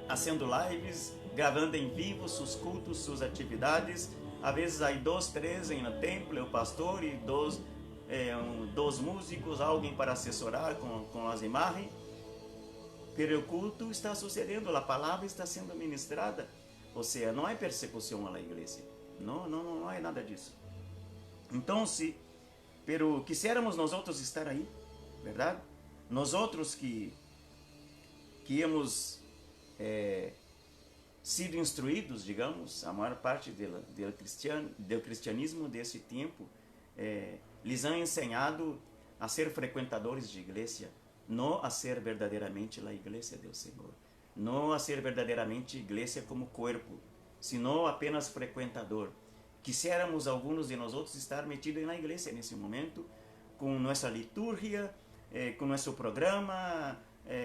fazendo lives, gravando em vivo seus cultos, suas atividades. Às vezes há 2, 3 no templo, o pastor e dois músicos, alguém para assessorar com as imagens. Pero o culto está sucedendo, a palavra está sendo ministrada. Ou seja, não há persecução à igreja. Não há nada disso. Então, pero quisiéramos nós outros estar aí, verdade? Nós outros que hemos sido instruídos, digamos, a maior parte do cristianismo desse tempo, lhes han ensinado a ser frequentadores de igreja, não a ser verdadeiramente a igreja do Senhor, não a ser verdadeiramente igreja como corpo, senão apenas frequentador. quisiéramos algunos de nosotros estar metidos en la iglesia en ese momento, con nuestra liturgia, con nuestro programa,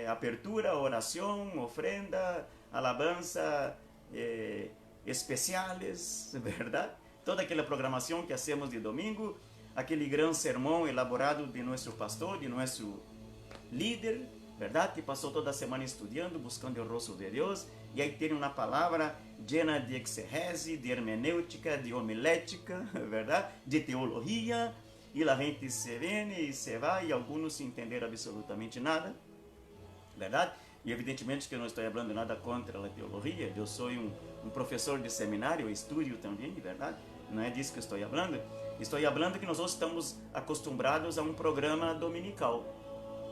apertura, oración, ofrenda, alabanza, especiales, ¿verdad? Toda aquela programação que hacemos de domingo, aquele grande sermão elaborado de nosso pastor, de nosso líder, verdade? Que passou toda a semana estudando, buscando o rosto de Deus, e aí tem uma palavra llena de exegese, de hermenêutica, de homilética, verdade? De teologia, e a gente se vem e se vai, e alguns sem entender absolutamente nada, verdade? E evidentemente que eu não estou falando nada contra a teologia, eu sou um professor de seminário, estudo também, verdade? Não é disso que estou falando. Estou falando que nós estamos acostumados a um programa dominical,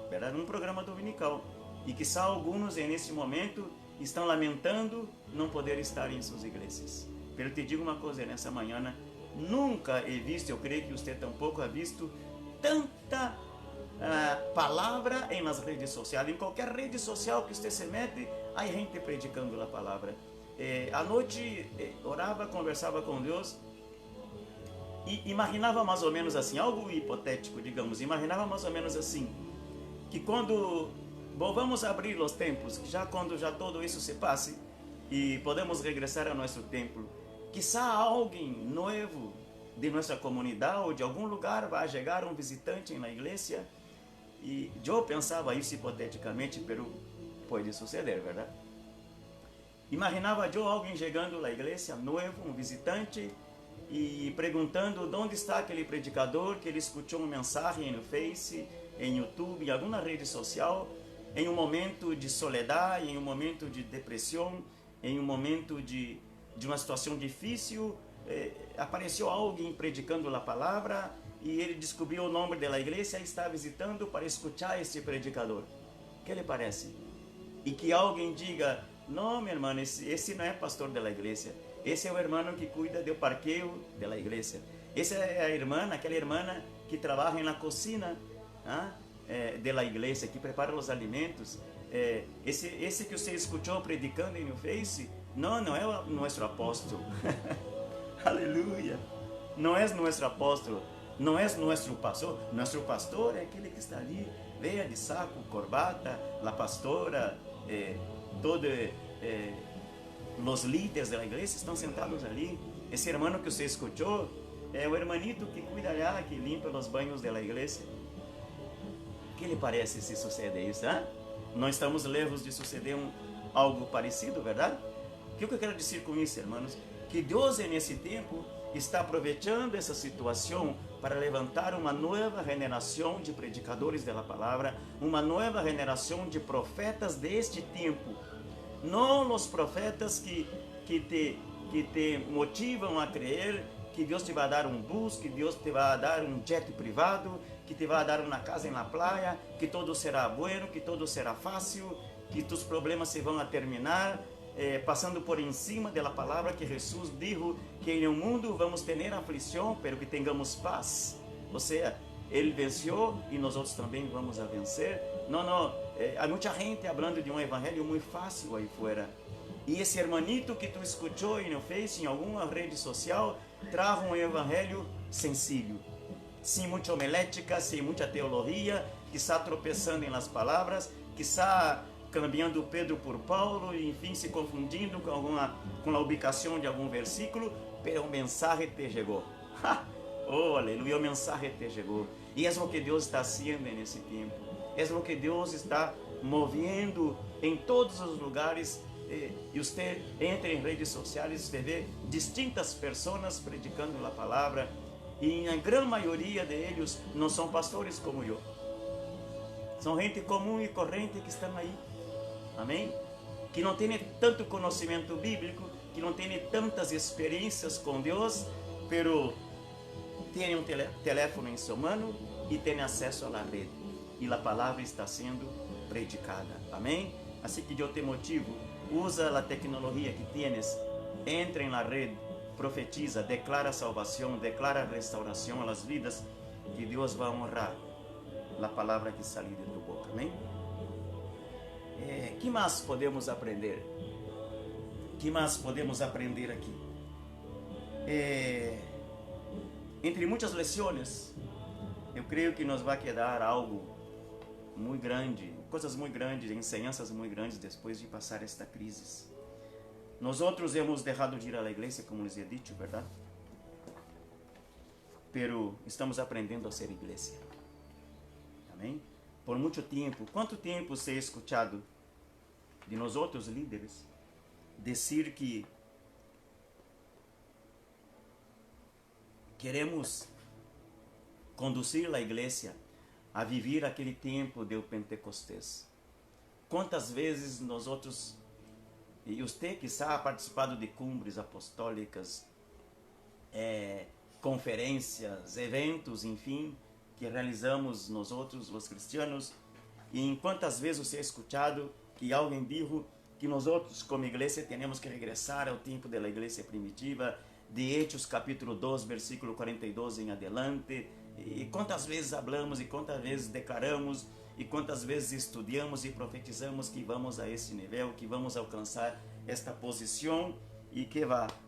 verdade? Um programa dominical. E quizá alguns nesse momento estão lamentando não poder estar em suas igrejas. Mas eu te digo uma coisa nessa manhã, nunca he visto, eu creio que você tampouco ha visto, tanta palavra em nas redes sociais. Em qualquer rede social que você se mete, há gente predicando a palavra. À noite orava, conversava com Deus e imaginava mais ou menos assim, algo hipotético, digamos, imaginava mais ou menos assim, que quando vamos abrir os templos, que quando todo isso se passe e podemos regressar a nosso templo, quizá alguém novo de nossa comunidade ou de algum lugar vai chegar um visitante na igreja. E eu pensava isso hipoteticamente, mas pode suceder, verdade? Imaginava eu alguém chegando na igreja, novo, um visitante, e perguntando onde está aquele predicador que ele escutou uma mensagem no Face, em YouTube, em alguma rede social, em um momento de soledade, em um momento de depressão, em um momento de uma situação difícil, apareceu alguém predicando a palavra e ele descobriu o nome da igreja e está visitando para escutar esse predicador. O que lhe parece? E que alguém diga: não, meu irmão, esse não é pastor da igreja. Esse é o irmão que cuida do parqueio da igreja. Essa é a irmã, aquela irmã que trabalha na cozinha da igreja, que prepara os alimentos. Esse que você escutou predicando no Face, não é o nosso apóstolo. Aleluia! Não é nosso apóstolo, não é nosso pastor. Nosso pastor é aquele que está ali, veia de saco, corbata, a pastora, todos os líderes da igreja estão sentados ali. Esse irmão que você escutou é o hermanito que cuida lá, que limpa os banhos da igreja. O que lhe parece se sucede isso? Não estamos lejos de suceder algo parecido, verdade? O que eu quero dizer com isso, irmãos? Que Deus, nesse tempo, está aproveitando essa situação para levantar uma nova geração de predicadores da palavra, uma nova geração de profetas deste tempo. Não os profetas que te motivam a crer que Deus te vai dar um bus, que Deus te vai dar um jet privado, que te vai dar uma casa na praia, que todo será bueno, que todo será fácil, que tus problemas se vão a terminar, passando por em cima da palavra que Jesus disse que em um mundo vamos ter aflição, pero que tenhamos paz. Ou seja, Ele venceu e nós outros também vamos a vencer. Não, há muita gente falando de um evangelho muito fácil aí fora. E esse hermanito que tu escutou no Face, em alguma rede social, traz um evangelho sencillo, sem muita homilética, sem muita teologia, que está tropeçando em las palavras, que está cambiando Pedro por Paulo, e enfim, se confundindo com a ubicação de algum versículo, pero o mensagem te chegou. Oh, aleluia, o mensagem te chegou. E é o que Deus está fazendo nesse tempo. É o que Deus está movendo em todos os lugares. E você entra em redes sociais, você vê distintas pessoas predicando a palavra, e a grande maioria deles não são pastores como eu. São gente comum e corrente que estão aí. Amém? Que não tem tanto conhecimento bíblico, que não tem tantas experiências com Deus, pero tem um telefone em sua mão e tem acesso à rede. E a palavra está sendo predicada. Amém? Assim que eu te motivo, usa a tecnologia que tienes, entra na rede, profetiza, declara salvação, declara restauração às vidas, que Deus vai honrar a palavra que saiu de tua boca. Amém? Que mais podemos aprender? Que mais podemos aprender aqui? entre muitas lições, eu creio que nos vai quedar algo muito grande, coisas muito grandes, ensinanças muito grandes depois de passar esta crise. Nós outros hemos deixado de ir à igreja, como les he dicho, verdade? Pero estamos aprendendo a ser igreja. Amém? Por muito tempo, quanto tempo se é escutado de nós outros líderes dizer que queremos conduzir a igreja a viver aquele tempo do Pentecostés. Quantas vezes nós outros, e você que ha participado de cumbres apostólicas, conferências, eventos, enfim, que realizamos nós outros, os cristianos, e em quantas vezes você ha escutado que alguém disse que nós outros, como igreja, temos que regressar ao tempo da igreja primitiva, de Hechos capítulo 2, versículo 42 em adelante, e quantas vezes falamos, e quantas vezes declaramos, e quantas vezes estudamos e profetizamos que vamos a esse nível, que vamos alcançar esta posição, e que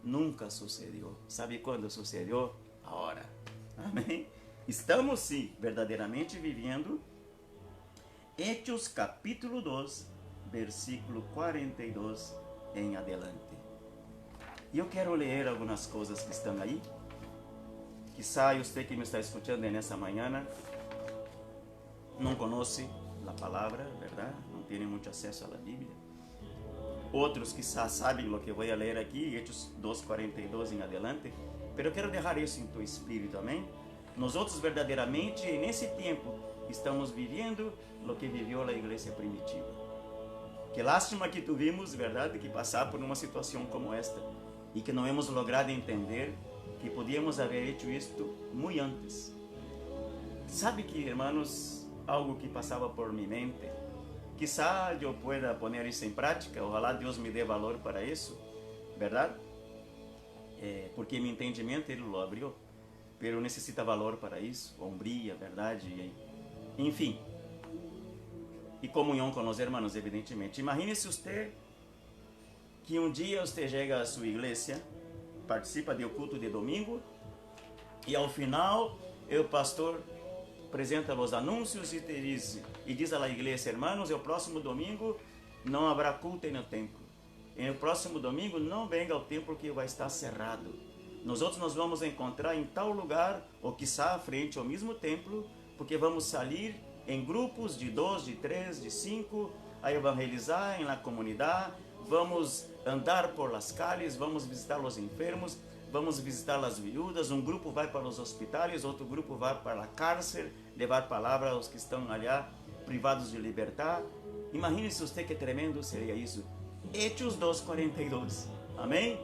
nunca sucedeu. Sabe quando sucedeu? Agora. Amém? Estamos sim, verdadeiramente vivendo Hechos capítulo 2, versículo 42 em adelante. E eu quero ler algumas coisas que estão aí. Quizá você que me está escutando nessa manhã não conhece a palavra, verdade? Não tem muito acesso à Bíblia. Outros quizá sabem o que vou ler aqui, Hechos 2:42 em adelante. Mas eu quero deixar isso em teu espírito, amém? Nós outros verdadeiramente nesse tempo estamos vivendo o que viveu a igreja primitiva. Que lástima que tuvimos, verdade, que passar por uma situação como esta e que não hemos logrado entender que podíamos haver feito isto muito antes. Sabe que, irmãos, algo que passava por minha mente, quizá eu pueda poner isso em prática, ojalá Deus me dê valor para isso, verdade? Porque meu entendimento Ele o abriu, pero necessita valor para isso, hombria, verdade, enfim. E comunhão com os irmãos, evidentemente. Imagine-se você que um dia você chega à sua igreja, participa do culto de domingo, e ao final o pastor apresenta os anúncios e diz à igreja: irmãos, o próximo domingo não haverá culto no templo. E o próximo domingo não venga ao templo que vai estar cerrado. Nós outros nos vamos encontrar em tal lugar, ou quiçá frente ao mesmo templo, porque vamos sair em grupos de 2, de 3, de 5, a evangelizar na comunidade, vamos andar por las calles, vamos visitar os enfermos, vamos visitar as viúvas, um grupo vai para os hospitais, outro grupo vai para a cárcel, levar palavra aos que estão ali privados de liberdade. Imagine-se você que tremendo seria isso. Hechos 2:42, amém?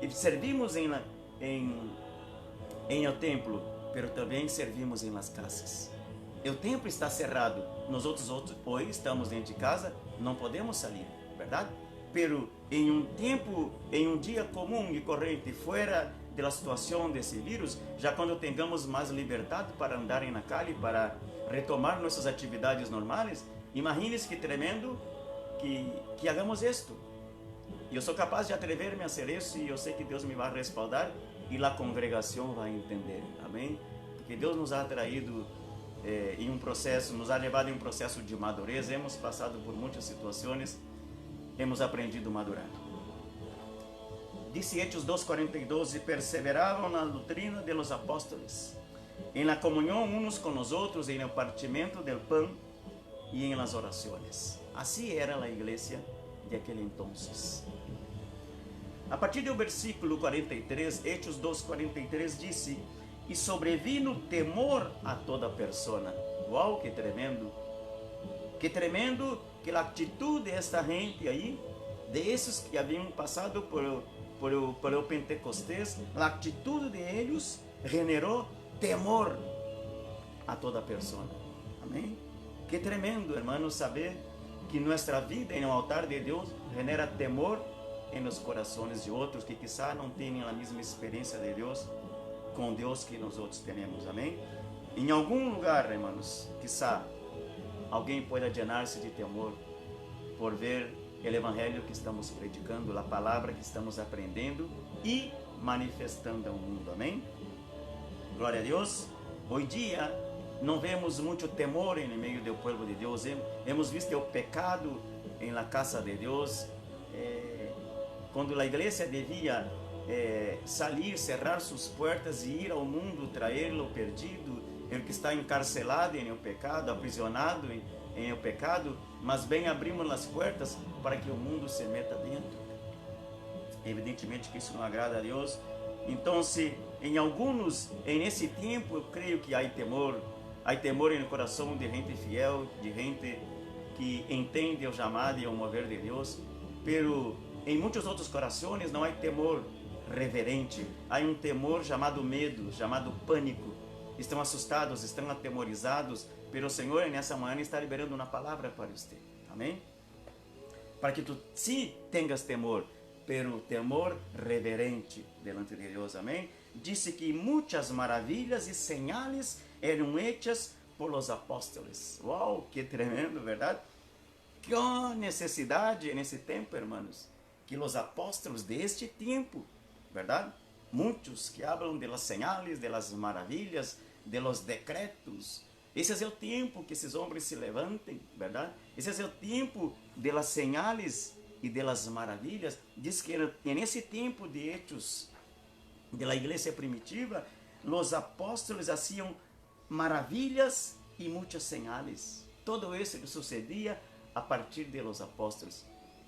E servimos em o templo, mas também servimos em las casas. O templo está cerrado, nós outros hoje estamos dentro de casa, não podemos sair, verdade? Pero em um tempo, em um dia comum e corrente, fora da situação desse vírus, já quando tengamos mais liberdade para andar na calle, para retomar nossas atividades normais, imagine-se que tremendo que hagamos isto. E eu sou capaz de atrever-me a ser isso, e eu sei que Deus me vai respaldar e a congregação vai entender, amém? Porque Deus nos ha traído em um processo, nos ha levado em um processo de madurez, hemos passado por muitas situações, hemos aprendido a madurar. Disse Hechos 2:42, e perseveravam na doutrina de los apóstoles, em la comunhão uns com os outros, em el partimento del pão e em las orações. Assim era a igreja de aquele entonces. A partir do versículo 43, Hechos 2:43 disse: e sobrevino temor a toda persona. Uau, que tremendo! Que tremendo que a atitude desta gente aí, desses que haviam passado por o Pentecostés, a atitude de eles generou temor a toda persona. Amém? Que tremendo, hermanos, saber que nossa vida em um altar de Deus genera temor em los corações de outros que quizá não tenham a mesma experiência de Deus com Deus que nós outros temos, amém? Em algum lugar, irmãos, quizá alguém pode llenar-se de temor por ver o evangelho que estamos predicando, a palavra que estamos aprendendo e manifestando ao mundo. Amém? Glória a Deus. Hoje dia não vemos muito temor em meio do povo de Deus. Hemos visto o pecado em la casa de Deus. Quando a igreja devia sair, cerrar suas portas e ir ao mundo, trazer-lo perdido, ele que está encarcelado em o pecado, aprisionado em o pecado, mas bem abrimos as portas para que o mundo se meta dentro. Evidentemente que isso não agrada a Deus. Então, se em alguns, nesse tempo, eu creio que há temor no coração de gente fiel, de gente que entende o chamado e o mover de Deus, pero em muitos outros corações não há temor reverente, há um temor chamado medo, chamado pânico. Estão assustados, estão atemorizados, pero o Senhor nessa manhã está liberando uma palavra para você. Amém? Para que tu sim tenhas temor, pero temor reverente delante de Deus. Amém? Disse que muitas maravilhas e señales eram hechas por los apóstolos. Uau, que tremendo, verdade? Que necessidade nesse tempo, irmãos, que os apóstolos deste tempo, verdade? Muitos que falam de las señales, de las maravilhas, de los decretos. Esse é o tempo que esses homens se levantem, verdade? Esse é o tempo de las señales e de las maravilhas. Diz que nesse tempo de hechos de la igreja primitiva, os apóstolos faziam maravilhas e muitas señales. Todo isso sucedia a partir de los apóstolos.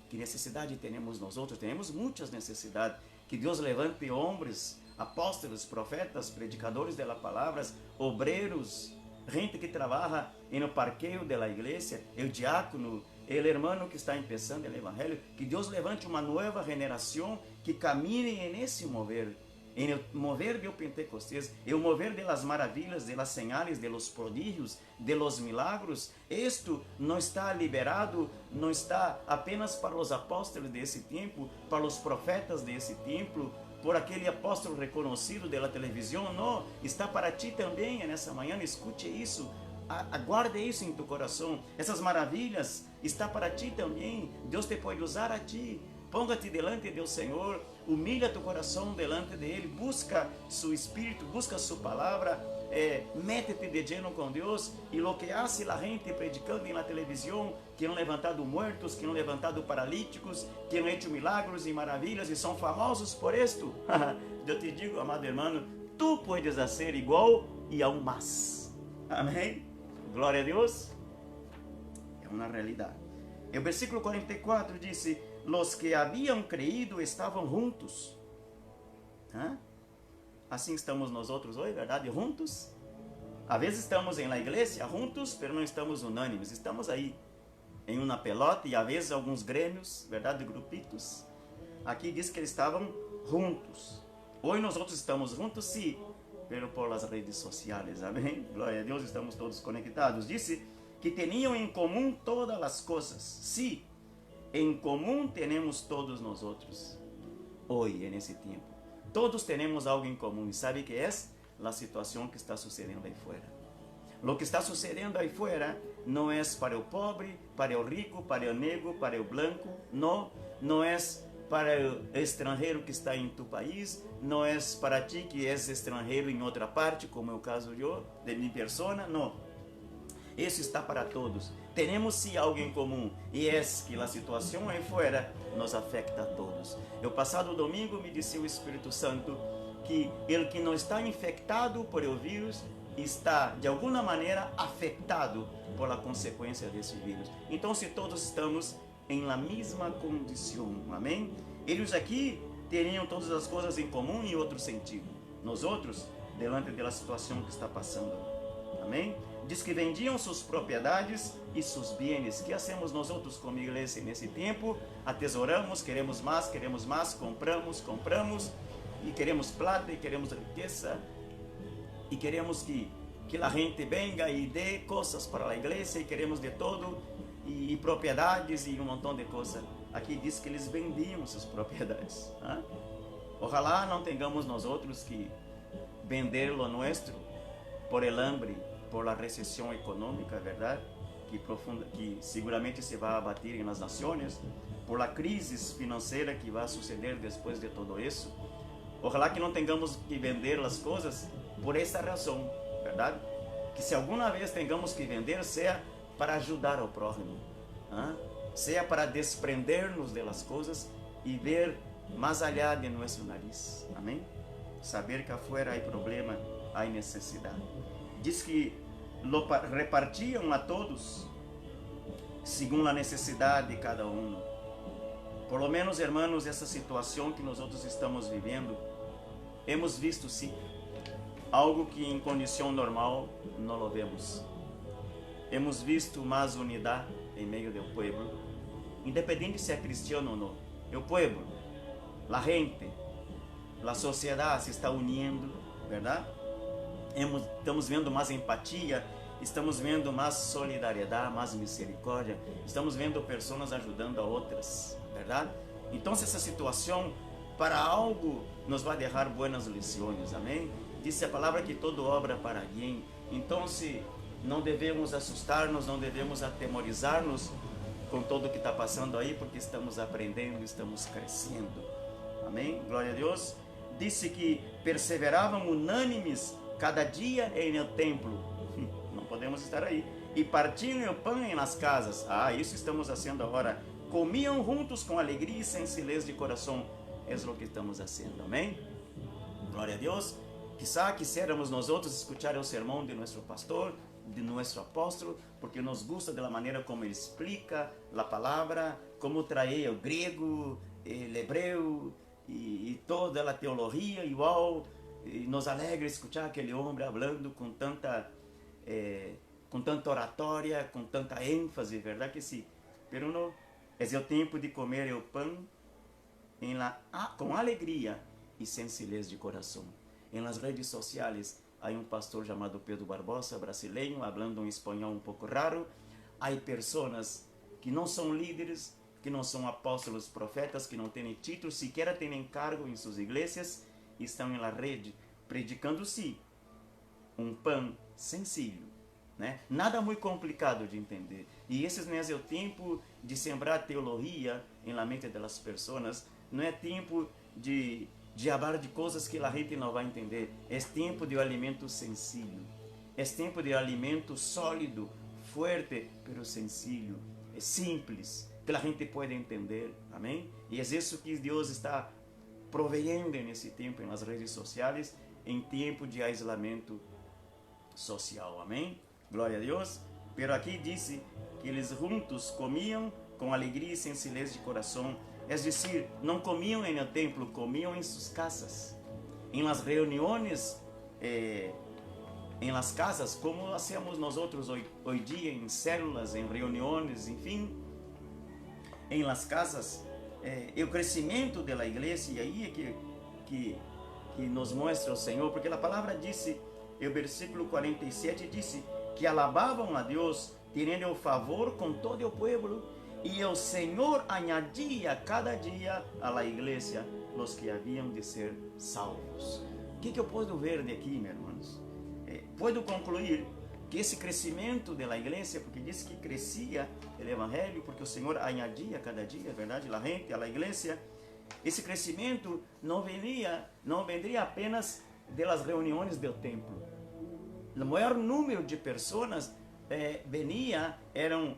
Que necessidade temos nós outros? Temos muitas necessidades. Que Deus levante homens, apóstolos, profetas, predicadores de la palavra, obreiros, gente que trabalha no parqueio da igreja, o diácono, o hermano que está começando o evangelho. Que Deus levante uma nova geração que camine nesse mover. En el mover de Pentecostés, el mover de las maravillas, de las señales, de los prodigios, de los milagros. Esto não está liberado, não está apenas para os apóstolos desse tempo, para os profetas desse tempo, por aquele apóstolo reconhecido da televisão. Não, está para ti também nessa manhã. Escute isso, aguarde isso em tu coração. Essas maravilhas está para ti também. Deus te pode usar a ti. Ponga-te delante do Senhor, humilha tu coração delante dele, busca su espírito, busca su palavra, métete de lleno com Deus. E lo que hace a gente predicando na televisão, que han levantado muertos, que han levantado paralíticos, que han hecho milagros e maravilhas e são famosos por esto. Eu te digo, amado irmão, tu puedes fazer igual e aún mais. Amém? Glória a Deus. É uma realidade. O versículo 44 disse: los que haviam creído estavam juntos. Assim estamos nós outros hoje, verdade? Juntos. Às vezes estamos na igreja juntos, mas não estamos unânimes. Estamos aí em uma pelota e às vezes alguns grêmios, verdade? Grupitos. Aqui diz que eles estavam juntos. Hoje nós outros estamos juntos, sim, pero por las redes sociais. Amém? Glória a Deus, estamos todos conectados. Disse que tinham em comum todas as coisas. Sim. Em comum temos todos nós outros, hoje, nesse tempo. Todos temos algo em comum. E sabe que é? A situação que está sucedendo aí fora. O que está sucedendo aí fora não é para o pobre, para o rico, para o negro, para o branco. Não, não é para o estrangeiro que está em tu país. Não é para ti que és estrangeiro em outra parte, como é o caso de minha persona. Não. Isso está para todos. Temos sim algo em comum, e é que a situação aí fora nos afeta a todos. No passado domingo me disse o Espírito Santo que ele que não está infectado por o vírus está de alguma maneira afetado por a consequência desse vírus. Então, se todos estamos em la mesma condição, amém? Eles aqui teriam todas as coisas em comum em outro sentido. Nós outros, delante da situação que está passando, amém? Diz que vendiam suas propriedades e seus bens. O que hacemos nós outros como igreja nesse tempo? Atesoramos, queremos mais, compramos, e queremos plata, e queremos riqueza, e queremos que a gente venga e dê coisas para a igreja, e queremos de todo, e propriedades, e um montão de coisas. Aqui diz que eles vendiam suas propriedades. Ojalá não tenhamos nós outros que vender lo nuestro por el hambre, por la recessão econômica, verdade? Que seguramente se vai abatir nas nações, por la crise financeira que vai suceder depois de todo isso. Ojalá que não tenhamos que vender as coisas por essa razão, verdade? Que se alguma vez tenhamos que vender, seja para ajudar ao próximo, seja para desprender-nos das coisas e ver mais allá de nosso nariz, amém? Saber que afuera há problema, há necessidade. Diz que lo repartiam a todos segundo a necessidade de cada um. Por lo menos, hermanos, essa situação que nós outros estamos vivendo, hemos visto sim, algo que em condição normal não lo vemos. Hemos visto mais unidade em meio do povo, independente se é cristiano ou não. O povo, a gente, a sociedade se está unindo, verdade? Estamos vendo mais empatia, estamos vendo mais solidariedade, mais misericórdia, estamos vendo pessoas ajudando a outras, verdade? Então, essa situação, para algo, nos vai deixar boas lições, amém? Disse a palavra que todo obra para alguém. Então, não devemos assustar-nos, não devemos atemorizar-nos com tudo o que está passando aí, porque estamos aprendendo, estamos crescendo, amém? Glória a Deus. Disse que perseveravam unânimes cada dia em el templo. Não podemos estar aí. E partiam o pão em las casas. Isso estamos fazendo agora. Comiam juntos com alegria e sencillez de coração. É o que estamos fazendo, amém? Glória a Deus. Quizá quisiéramos nós outros escutar o sermão de nosso pastor, de nosso apóstolo, porque nos gusta da maneira como ele explica a palavra, como traz o grego, o hebreu e toda a teologia igual. E nos alegra escutar aquele homem falando com tanta oratória, com tanta ênfase, verdade que sim? Pero não, é o tempo de comer o pão com alegria e sencillez de coração. Em las redes sociais, há um pastor chamado Pedro Barbosa, brasileiro, falando um espanhol um pouco raro. Há pessoas que não são líderes, que não são apóstolos, profetas, que não têm título, sequer têm cargo em suas igrejas, e estão na rede predicando-se um pão sencillo, né? Nada muito complicado de entender. E esse não é o tempo de sembrar teologia em la mente das pessoas, não é tempo de falar de coisas que a gente não vai entender. É tempo de alimento sencillo, é tempo de alimento sólido, forte, pero sencillo, é simples, que a gente pode entender, amém? E é isso que Deus está proveyendo nesse tempo nas redes sociais, em tempo de isolamento social, amém? Glória a Deus. Pero aqui disse que eles juntos comiam com alegria e sencillez de coração, é decir, não comiam no templo, comiam em suas casas, em las reuniões, em las casas, como hacemos nós outros hoje dia, em células, em reuniões, enfim, em las casas. O crescimento da igreja, e aí é que nos mostra o Senhor, porque a palavra disse, o versículo 47 disse, que alabavam a Deus, tendo o favor com todo o povo, e o Senhor añadia cada dia a la igreja os que haviam de ser salvos. O que eu posso ver daqui, meus irmãos? Posso concluir que esse crescimento da igreja, porque diz que crescia o evangelho, porque o Senhor añadia cada dia, é verdade, a gente, a igreja. Esse crescimento não vendria apenas das reuniões do templo. O maior número de pessoas eram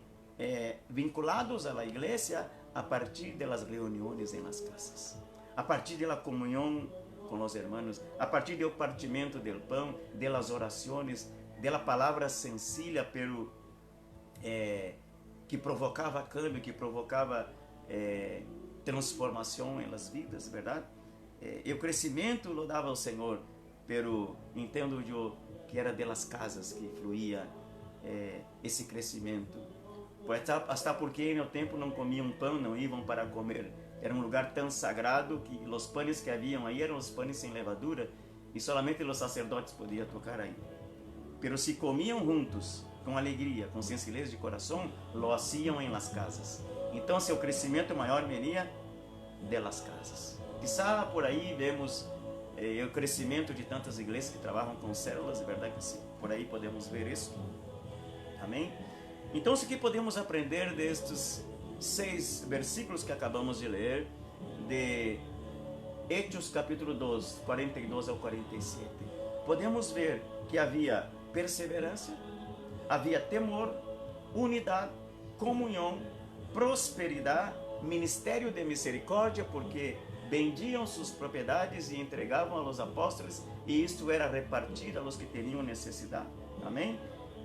vinculados à igreja a partir das reuniões em las casas, a partir da comunhão com os irmãos, a partir do partimento do pão, das orações, da palavra sencilla, pero que provocava cambio, que provocava transformação em las vidas, verdade? E o crescimento lo dava ao Senhor, pero entendo eu que era delas casas que fluía esse crescimento. Hasta porque no tempo não comiam pão, não iam para comer. Era um lugar tão sagrado que os panes que haviam aí eram os panes sem levadura e somente os sacerdotes podiam tocar aí. Pero se comiam juntos, com alegria, com sencillez de coração, lo hacían em las casas. Então seu crescimento maior venia delas casas. Quizá por aí vemos o crescimento de tantas igrejas que trabalham com células, é verdade que sim, por aí podemos ver isso. Amém? Então, o que podemos aprender destes 6 versículos que acabamos de ler, Hechos capítulo 2, 42 ao 47, podemos ver que havia perseverança, havia temor, unidade, comunhão, prosperidade, ministério de misericórdia, porque vendiam suas propriedades e entregavam aos apóstolos, e isto era repartido aos que tinham necessidade. Amém?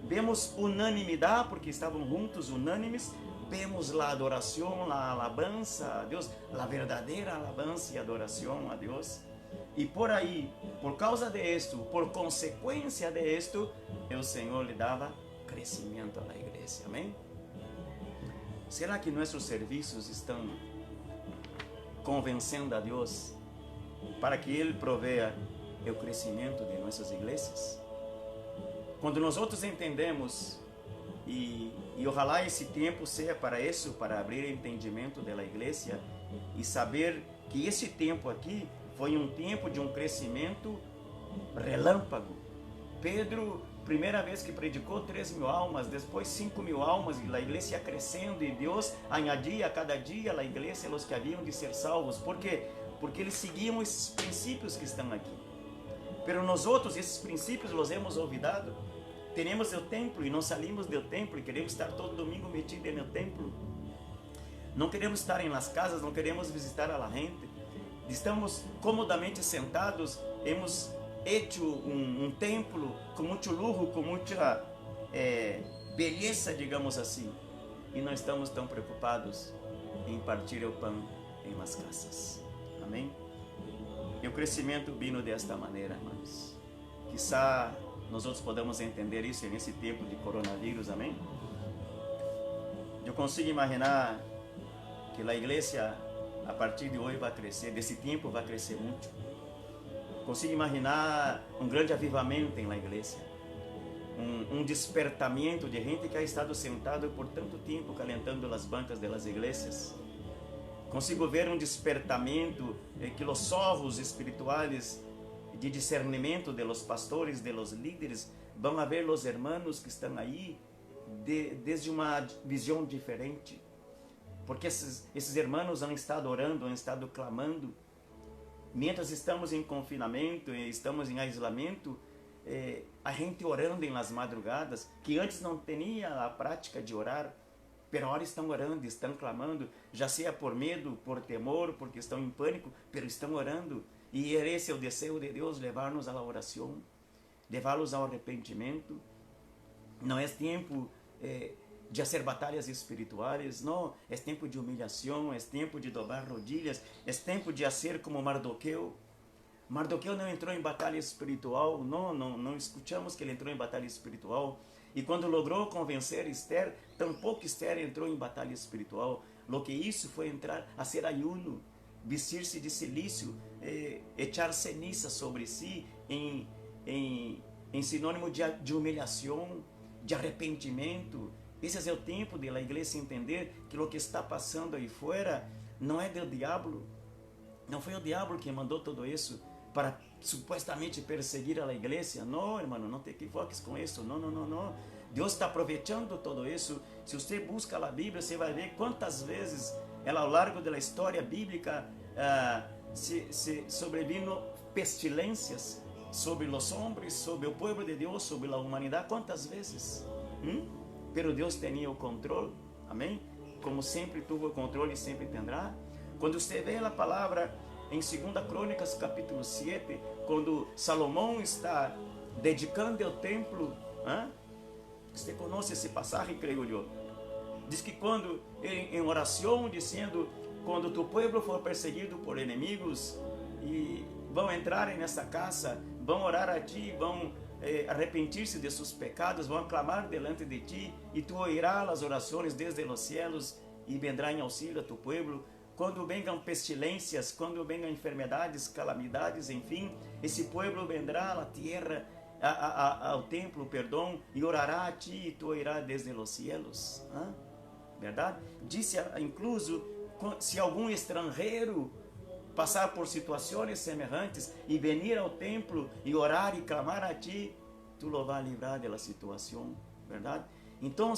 Vemos unanimidade, porque estavam juntos, unânimes. Vemos a adoração, a alabança a Deus, a verdadeira alabança e adoração a Deus. E por aí, por causa de esto, por consequência de esto, o Senhor lhe dava crescimento à igreja. Amém? Será que nossos serviços estão convencendo a Deus para que Ele proveja o crescimento de nossas igrejas? Quando nós outros entendemos, e ojalá esse tempo seja para isso, para abrir o entendimento da igreja e saber que esse tempo aqui foi um tempo de um crescimento relâmpago. Pedro, primeira vez que predicou, 3.000 almas, depois 5.000 almas, e a igreja ia crescendo, e Deus añadia a cada dia a igreja os que haviam de ser salvos. Por quê? Porque eles seguiam esses princípios que estão aqui. Pero nós outros, esses princípios, os hemos olvidado. Temos o templo e não saímos do templo e queremos estar todo domingo metidos no templo. Não queremos estar em las casas, não queremos visitar a la gente. Estamos comodamente sentados, hemos hecho um templo com muito luxo, com muita beleza, digamos assim. E não estamos tão preocupados em partir o pão em las casas. Amém? E o crescimento vino desta maneira, irmãos. Quizá nós outros podemos entender isso nesse tempo de coronavírus, amém? Eu consigo imaginar que a igreja, a partir de hoje, vai crescer, desse tempo vai crescer muito. Consigo imaginar um grande avivamento na igreja, um despertamento de gente que ha estado sentado por tanto tempo calentando as bancas das igrejas. Consigo ver um despertamento que os ovos espirituais de discernimento de los pastores, de los líderes, vão a ver os hermanos que estão aí desde uma visão diferente, porque esses hermanos han estado orando, han estado clamando, mientras estamos em confinamento, estamos em isolamento, a gente orando em las madrugadas, que antes não tinha a prática de orar, pero agora estão orando, estão clamando, já seja por medo, por temor, porque estão em pânico, pero estão orando. E esse é o desejo de Deus, levar-nos à oração, levá-los ao arrependimento. Não é tempo de fazer batalhas espirituais, não, é tempo de humilhação, é tempo de dobrar rodilhas, é tempo de ser como Mardoqueu. Mardoqueu não entrou em batalha espiritual, não escutamos que ele entrou em batalha espiritual. E quando logrou convencer Esther, tampouco Esther entrou em batalha espiritual. Lo que isso foi entrar a ser ayuno, vestir-se de silício, echar ceniza sobre si, em sinônimo de humilhação, de arrependimento. Esse é o tempo de a igreja entender que o que está passando aí fora não é do diabo. Não foi o diabo que mandou tudo isso para supostamente perseguir a igreja. Não, irmão, não te equivoques com isso. Não. Deus está aproveitando tudo isso. Se você busca a Bíblia, você vai ver quantas vezes ela, ao largo da história bíblica, se sobrevino pestilências sobre os homens, sobre o povo de Deus, sobre a humanidade. Quantas vezes? Pero Deus tinha o controle, amém? Como sempre tuvo o controle e sempre terá. Quando você vê a palavra em 2 Crônicas, capítulo 7, quando Salomão está dedicando o templo, você conhece esse passagem, creio eu. Diz que quando, em oração, dizendo, quando tu povo for perseguido por inimigos, e vão entrar nessa casa, vão orar a ti, vão arrepender-se de seus pecados, vão clamar delante de ti, e tu oirás as orações desde os cielos, e vendrá em auxílio a tu povo. Quando venham pestilências, quando venham enfermidades, calamidades, enfim, esse povo vendrá à terra, ao templo, perdão, e orará a ti, e tu oirás desde os cielos. Verdade? Disse incluso, se algum estrangeiro passar por situações semelhantes e venir ao templo e orar e clamar a ti, tu lo vas livrar da situação, verdade? Então,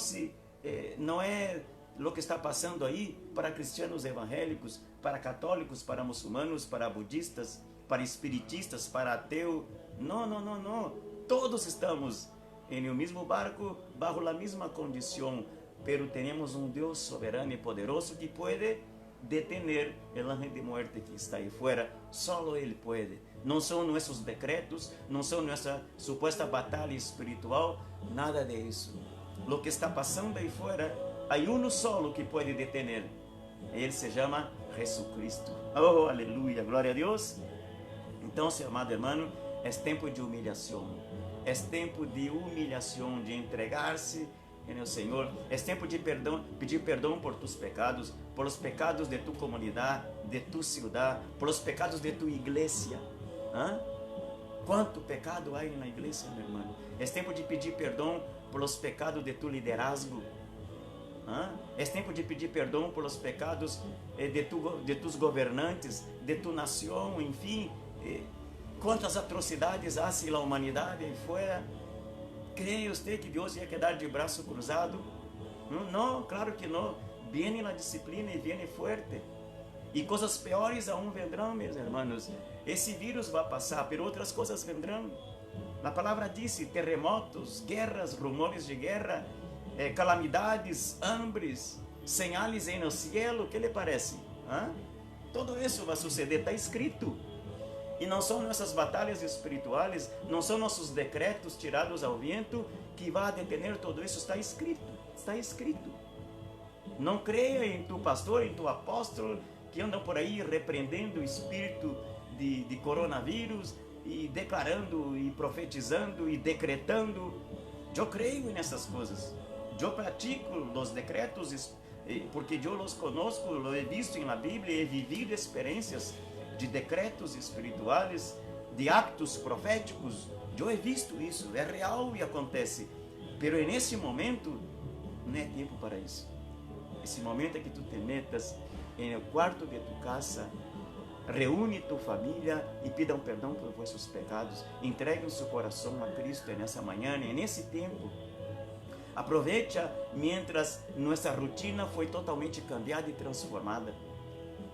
não é o que está passando aí para cristianos evangélicos, para católicos, para muçulmanos, para budistas, para espiritistas, para ateu. Não, não, não, não. Todos estamos em um mesmo barco, bajo a mesma condição, pero temos um Deus soberano e poderoso que pode detener el ángel de muerte que está ahí fuera. Solo Él puede. No son nuestros decretos, no son nuestra supuesta batalla espiritual, nada de eso. Lo que está pasando ahí fuera, hay uno solo que puede detener. Él se llama Jesucristo. Oh, aleluya, gloria a Dios. Entonces, amado hermano, es tiempo de humillación. Es tiempo de humillación, de entregarse en el Señor. Es tiempo de pedir perdón por tus pecados, por los pecados de tu comunidad, de tu ciudad, por los pecados de tu iglesia. ¿Ah? ¿Cuánto pecado hay en la iglesia, mi hermano? Es tiempo de pedir perdón por los pecados de tu liderazgo. ¿Ah? Es tiempo de pedir perdón por los pecados de tus gobernantes, de tu nación, en fin. Quantas atrocidades hace la humanidad ahí fuera. ¿Cree usted que Dios iba a quedar de brazo cruzado? No, claro que no. Viene la disciplina y viene fuerte. Y cosas peores aún vendrán, mis hermanos. Ese virus va a pasar, pero otras cosas vendrán. La palabra dice terremotos, guerras, rumores de guerra, calamidades, hambres, señales en el cielo. ¿Qué le parece? ¿Ah? Todo eso va a suceder, está escrito. E não são nossas batalhas espirituais, não são nossos decretos tirados ao vento que vai detener tudo isso. Está escrito, está escrito. Não creia em tu pastor, em tu apóstolo, que andam por aí repreendendo o espírito de coronavírus e declarando e profetizando e decretando. Eu creio nessas coisas. Eu pratico os decretos porque eu os conosco, lo he visto na Bíblia, he vivido experiências de decretos espirituais, de actos proféticos. Eu he visto isso, é real e acontece. Pero nesse momento, não é tempo para isso. Esse momento é que tu te metas no quarto de tu casa, reúne tu família e pidam perdão por vossos pecados. Entreguem seu coração a Cristo nessa manhã, nesse tempo. Aproveita mientras nossa rotina foi totalmente cambiada e transformada.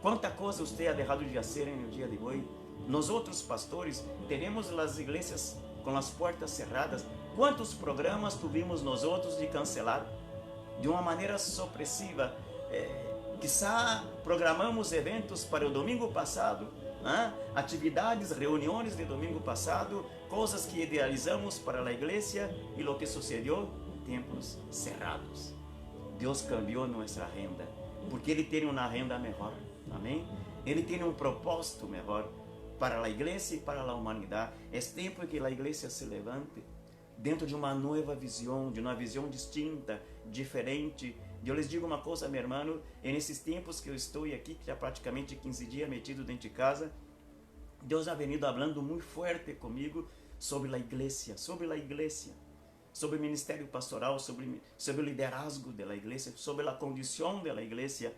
Quanta coisa você ha deixado de fazer no dia de hoje? Nós outros pastores teremos as igrejas com as portas cerradas. Quantos programas tivemos nós outros de cancelar? De uma maneira supressiva. Quizá programamos eventos para o domingo passado, atividades, reuniões de domingo passado, coisas que idealizamos para a igreja e o que sucedeu? Templos cerrados. Deus cambiou nossa agenda, porque Ele tem uma agenda melhor. Amém? Ele tem um propósito melhor para a igreja e para a humanidade. É tempo que a igreja se levante dentro de uma nova visão, de uma visão distinta, diferente. Eu lhes digo uma coisa, meu irmão, nesses tempos que eu estou aqui, que já praticamente 15 dias metido dentro de casa, Deus ha venido falando muito forte comigo sobre a igreja, sobre o ministério pastoral, sobre o liderazgo da igreja, sobre a condição da igreja.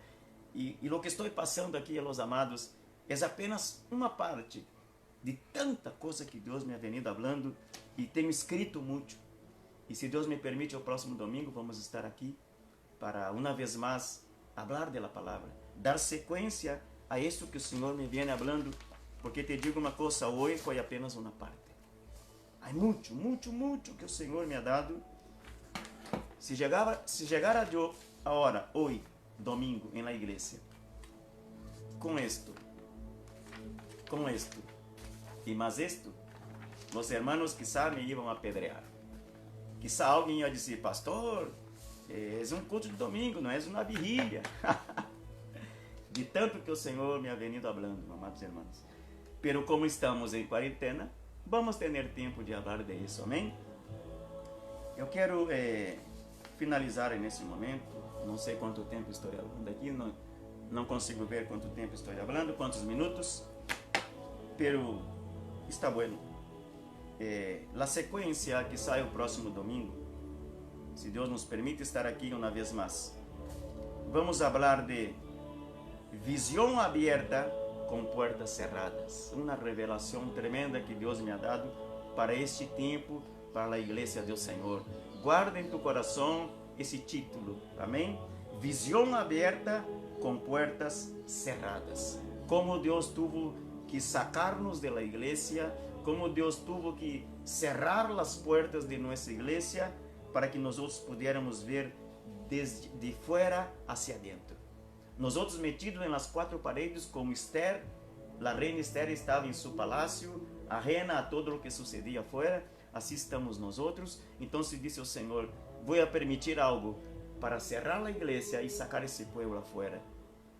E o que estou passando aqui, meus amados, é apenas uma parte de tanta coisa que Deus me ha venido falando e tenho escrito muito. E se Deus me permite, o próximo domingo vamos estar aqui para, uma vez mais, falar da palavra, dar sequência a isso que o Senhor me vem falando, porque te digo uma coisa, hoje foi apenas uma parte. Há muito, muito, muito que o Senhor me ha dado. Se chegar a hora, hoje, domingo, en la iglesia, con esto, y más esto, los hermanos quizá me iban a apedrear. Quizá alguien iba a decir, pastor, es un culto de domingo, no es una vigilia. De tanto que o Senhor me ha venido hablando, amados hermanos. Pero como estamos en cuarentena, vamos tener tempo de hablar de isso, amém? Eu quero finalizar nesse momento. Não sei quanto tempo estou falando aqui, não consigo ver quanto tempo estou falando, quantos minutos, pero está bueno. A sequência que sai o próximo domingo, se Deus nos permite estar aqui uma vez mais, vamos falar de visão aberta com portas cerradas. Uma revelação tremenda que Deus me ha dado para este tempo, para a igreja do Senhor. Guarda em tu coração esse título, amém? Visão aberta com puertas cerradas. Como Deus tuvo que sacar-nos de la iglesia, como Deus tuvo que cerrar as portas de nossa igreja para que nós pudiéramos ver desde de fora hacia dentro. Nós metidos em las quatro paredes como Esther, a reina Esther estava em seu palácio, ajena a todo o que sucedia fora, assim estamos nós. Então se disse o Senhor, vou permitir algo para cerrar a igreja e sacar esse povo afuera,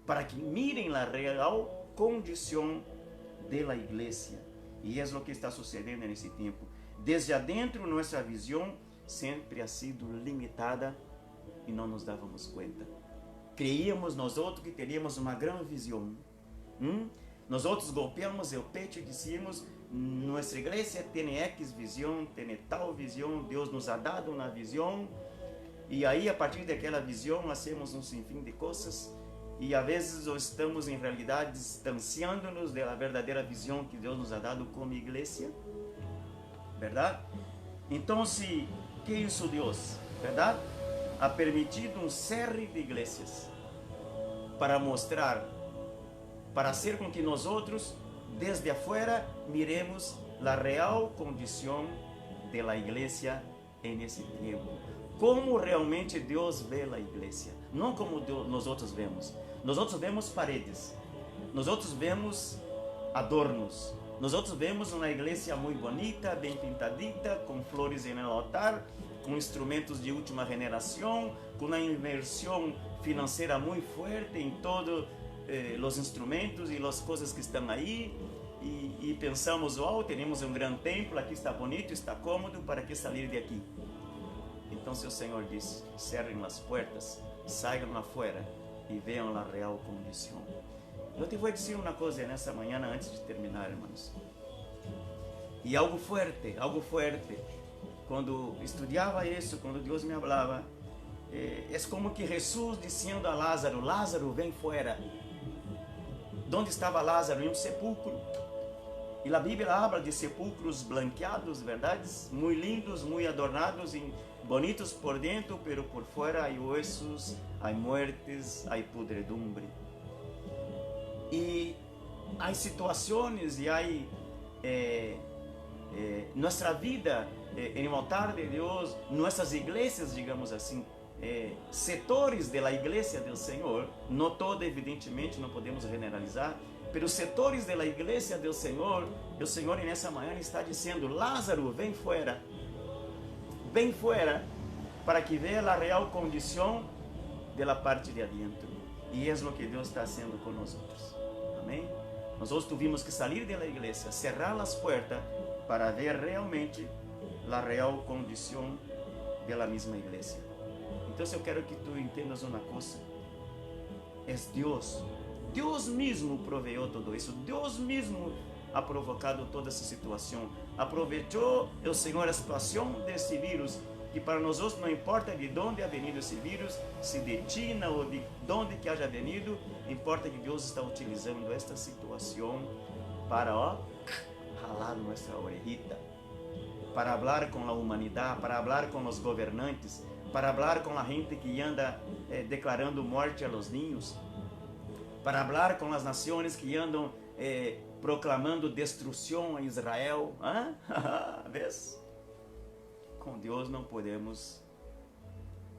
para que mirem a real condição da igreja. E é o que está sucedendo nesse tempo. Desde adentro, nossa visão sempre ha sido limitada e não nos dávamos conta. Creíamos nós outros que teríamos uma grande visão. Nós outros golpeamos o peito e dissemos, nossa igreja tem X visão, tem tal visão, Deus nos ha dado uma visão. E aí, a partir daquela visão, hacemos um sinfim de coisas. E às vezes estamos em realidade distanciando-nos da verdadeira visão que Deus nos ha dado como igreja, verdade? Então, que isso Deus, verdade? Ha permitido um cerre de igrejas para mostrar, para ser com que nós outros, desde afuera, miremos a real condição da igreja nesse tempo. Como realmente Deus vê a igreja, não como nós outros vemos. Nós outros vemos paredes, nós outros vemos adornos, nós outros vemos uma igreja muito bonita, bem pintadita, com flores no altar, com instrumentos de última geração, com uma inversão financeira muito forte em todos os instrumentos e as coisas que estão aí, e pensamos, temos um grande templo, aqui está bonito, está cômodo, para que sair de aqui? Então, se o Senhor diz, cerrem as portas, saiam afuera e vejam a real condição. Eu te vou dizer uma coisa nessa manhã, antes de terminar, irmãos. E algo forte, quando estudava isso, quando Deus me falava, é como que Jesus dizendo a Lázaro, Lázaro, vem fora. Onde estava Lázaro? Em um sepulcro. E a Bíblia habla de sepulcros blanqueados, verdade? Muito lindos, muito adornados, bonitos por dentro, pero por fora há ossos, há muertes, há podredumbre. E há situações e há nossa vida em um altar de Deus, nossas igrejas, digamos assim, setores da igreja do Senhor, não todo, evidentemente, não podemos generalizar, pero setores da igreja do Senhor, o Senhor nessa manhã está dizendo, Lázaro, vem fora, para que veja a real condição da parte de adentro. E é o que Deus está fazendo com nós. Amém? Nós tuvimos que sair da igreja, cerrar as portas, para ver realmente a real condição da mesma igreja. Então, eu quero que tu entendas uma coisa. É Deus. Deus mesmo proveeu tudo isso. Deus mesmo ha provocado toda essa situação. Aproveitou o Senhor a situação desse vírus, que para nós não importa de onde ha venido esse vírus, se de China ou de onde que haja venido, importa que Deus está utilizando esta situação para ralar nossa orejita, para falar com a humanidade, para falar com os governantes, para falar com a gente que anda declarando morte a los niños, para falar com as nações que andam proclamando destruição a Israel. ¿Ves? Com Deus não podemos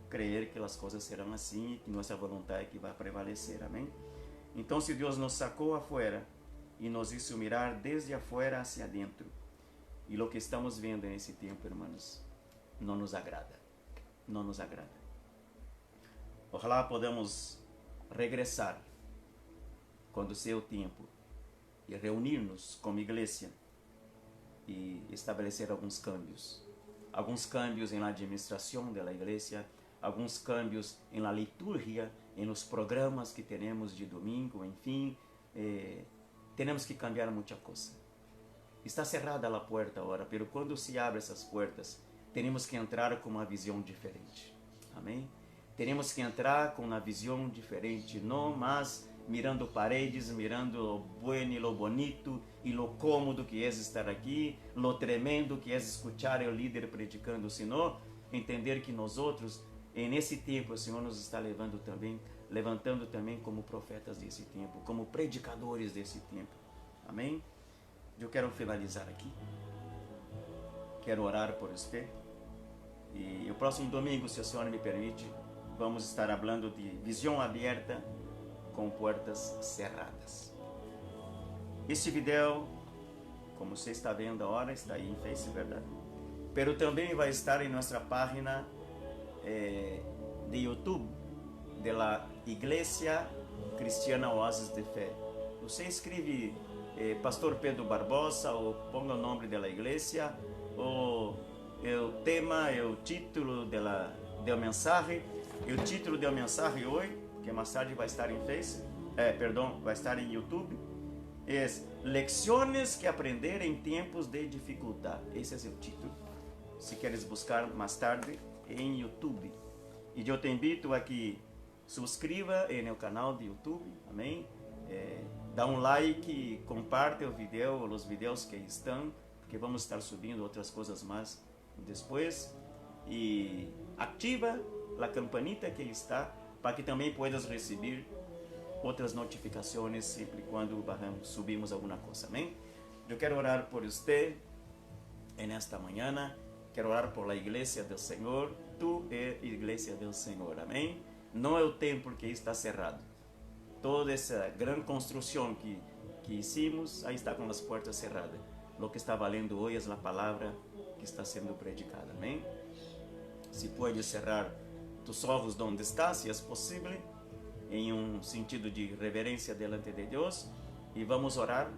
crer que as coisas serão assim e que nossa vontade é que vai prevalecer. Amém? Então, se Deus nos sacou afuera e nos hizo mirar desde afuera hacia dentro, e o que estamos vendo nesse tempo, irmãos, não nos agrada. Não nos agrada. Ojalá podamos regressar quando seja o tempo e reunir-nos como igreja e estabelecer alguns cambios em la administração da igreja, alguns cambios em la liturgia, em los programas que temos de domingo, enfim, temos que cambiar muita coisa. Está cerrada a porta agora, pero quando se abre essas portas, temos que entrar com uma visão diferente. Amém? Temos que entrar com uma visão diferente, não mais mirando paredes, mirando lo bueno e lo bonito e lo cômodo que é estar aqui, lo tremendo que é escutar o líder predicando, senão entender que nós outros, nesse tempo, o Senhor nos está levando também levantando também como profetas desse tempo, como predicadores desse tempo. Amém? Eu quero finalizar aqui. Quero orar por você. E o próximo domingo, se o Senhor me permite, vamos estar falando de visão aberta com portas cerradas. Este vídeo, como você está vendo agora, está aí em Facebook, verdade? Pero também vai estar em nossa página de YouTube da Igreja Cristiana Oasis de Fé. Você escreve Pastor Pedro Barbosa ou ponga o nome da igreja ou o tema, o título da mensagem. O título da mensagem hoje, que mais tarde vai estar em vai estar em YouTube, é Lecciones que aprender em tempos de dificuldade. Esse é o título. Se queres buscar mais tarde em YouTube. E eu te invito a que subscreva no canal de YouTube, amém? Dá um like, comparte o vídeo, os vídeos que estão, porque vamos estar subindo outras coisas mais depois. E ativa a campanita que está, para que também puedas receber outras notificações sempre quando subimos alguma coisa, amém? Eu quero orar por você nesta manhã, quero orar por a igreja do Senhor, tu é a igreja do Senhor, amém? Não é o templo que está cerrado. Toda essa grande construção que hicimos, aí está com as portas cerradas. O que está valendo hoje é a palavra que está sendo predicada, amém? Se pode cerrar tus olhos onde estás, se é possível, em sentido de reverência delante de Deus, e vamos orar,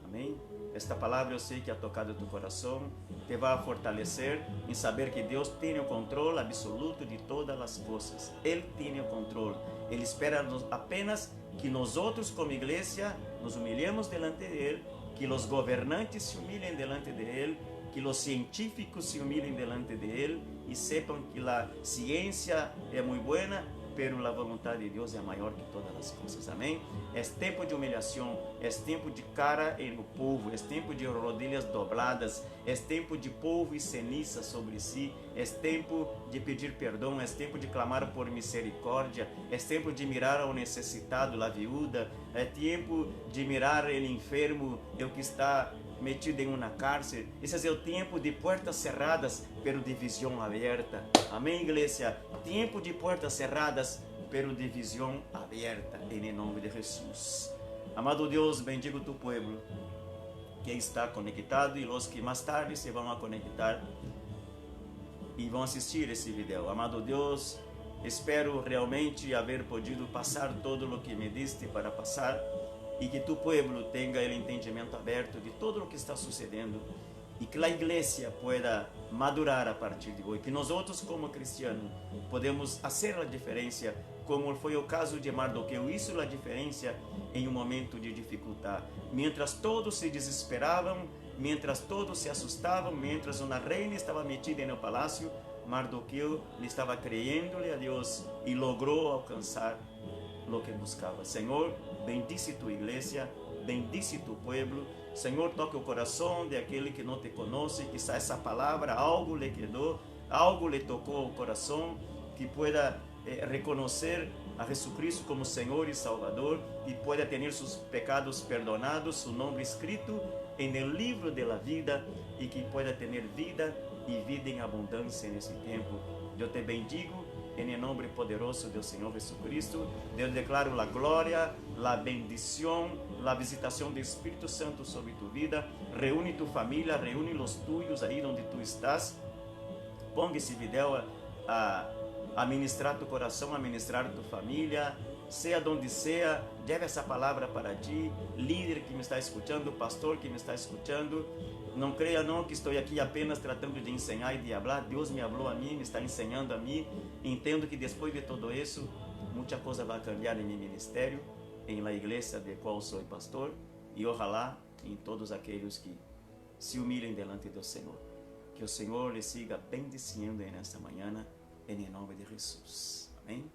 amém? Esta palavra eu sei que ha tocado tu coração, te vai fortalecer em saber que Deus tem o controle absoluto de todas as coisas. Ele tem o controle. Ele espera apenas que nós outros como igreja nos humilhemos delante de Ele, que os governantes se humilhem delante de Ele, que os científicos se humilhem delante de Ele e sepam que a ciência é muito boa, pero a vontade de Deus é maior que todas as coisas, amém? É tempo de humilhação, é tempo de cara no povo, é tempo de rodilhas dobladas, é tempo de polvo e ceniza sobre si, é tempo de pedir perdão, é tempo de clamar por misericórdia, é tempo de mirar ao necessitado, a viúva, é tempo de mirar o enfermo, o que está metido em uma cárcel. Esse é o tempo de portas cerradas, pero de visão aberta. Amém, igreja? Tempo de portas cerradas, pero de visão aberta, em nome de Jesus. Amado Deus, bendigo tu pueblo que está conectado e os que mais tarde se vão a conectar e vão assistir esse vídeo. Amado Deus, espero realmente haver podido passar todo o que me diste para passar, e que tu pueblo tenha o entendimento aberto de tudo o que está sucedendo, e que a igreja pueda madurar a partir de hoje, que nós outros como cristianos podemos fazer a diferença, como foi o caso de Mardoqueu, isso é a diferença em momento de dificuldade. Mientras todos se desesperavam, mientras todos se assustavam, mientras uma reina estava metida no palácio, Mardoqueu estava creyendo-lhe a Deus e logrou alcançar o que buscava. Senhor, bendice tu igreja, bendice tu pueblo. Senhor, toque o coração de aquele que não te conhece, quizá essa palavra algo lhe quedou, algo lhe tocou o coração, que pueda reconhecer a Jesucristo como Senhor e Salvador, e pueda ter seus pecados perdonados, seu nome escrito em el livro de la vida, e que pueda ter vida e vida em abundância nesse tempo. Eu te bendigo em nome poderoso do Senhor Jesucristo. Eu declaro a glória, a bendição, a visitação do Espírito Santo sobre tu vida. Reúne tu família, reúne os tuyos aí onde tu estás. Ponga esse vídeo a ministrar tu coração, a ministrar tu família. Seja onde seja, leve essa palavra para ti. Líder que me está escutando, pastor que me está escutando. Não creia não que estou aqui apenas tratando de ensinar e de falar. Deus me falou a mim, me está ensinando a mim. Entendo que depois de todo isso, muita coisa vai cambiar em meu ministério, em la igreja de qual sou pastor, e ojalá em todos aqueles que se humilhem delante do Senhor. Que o Senhor lhe siga bendicindo nesta manhã, em nome de Jesus. Amém?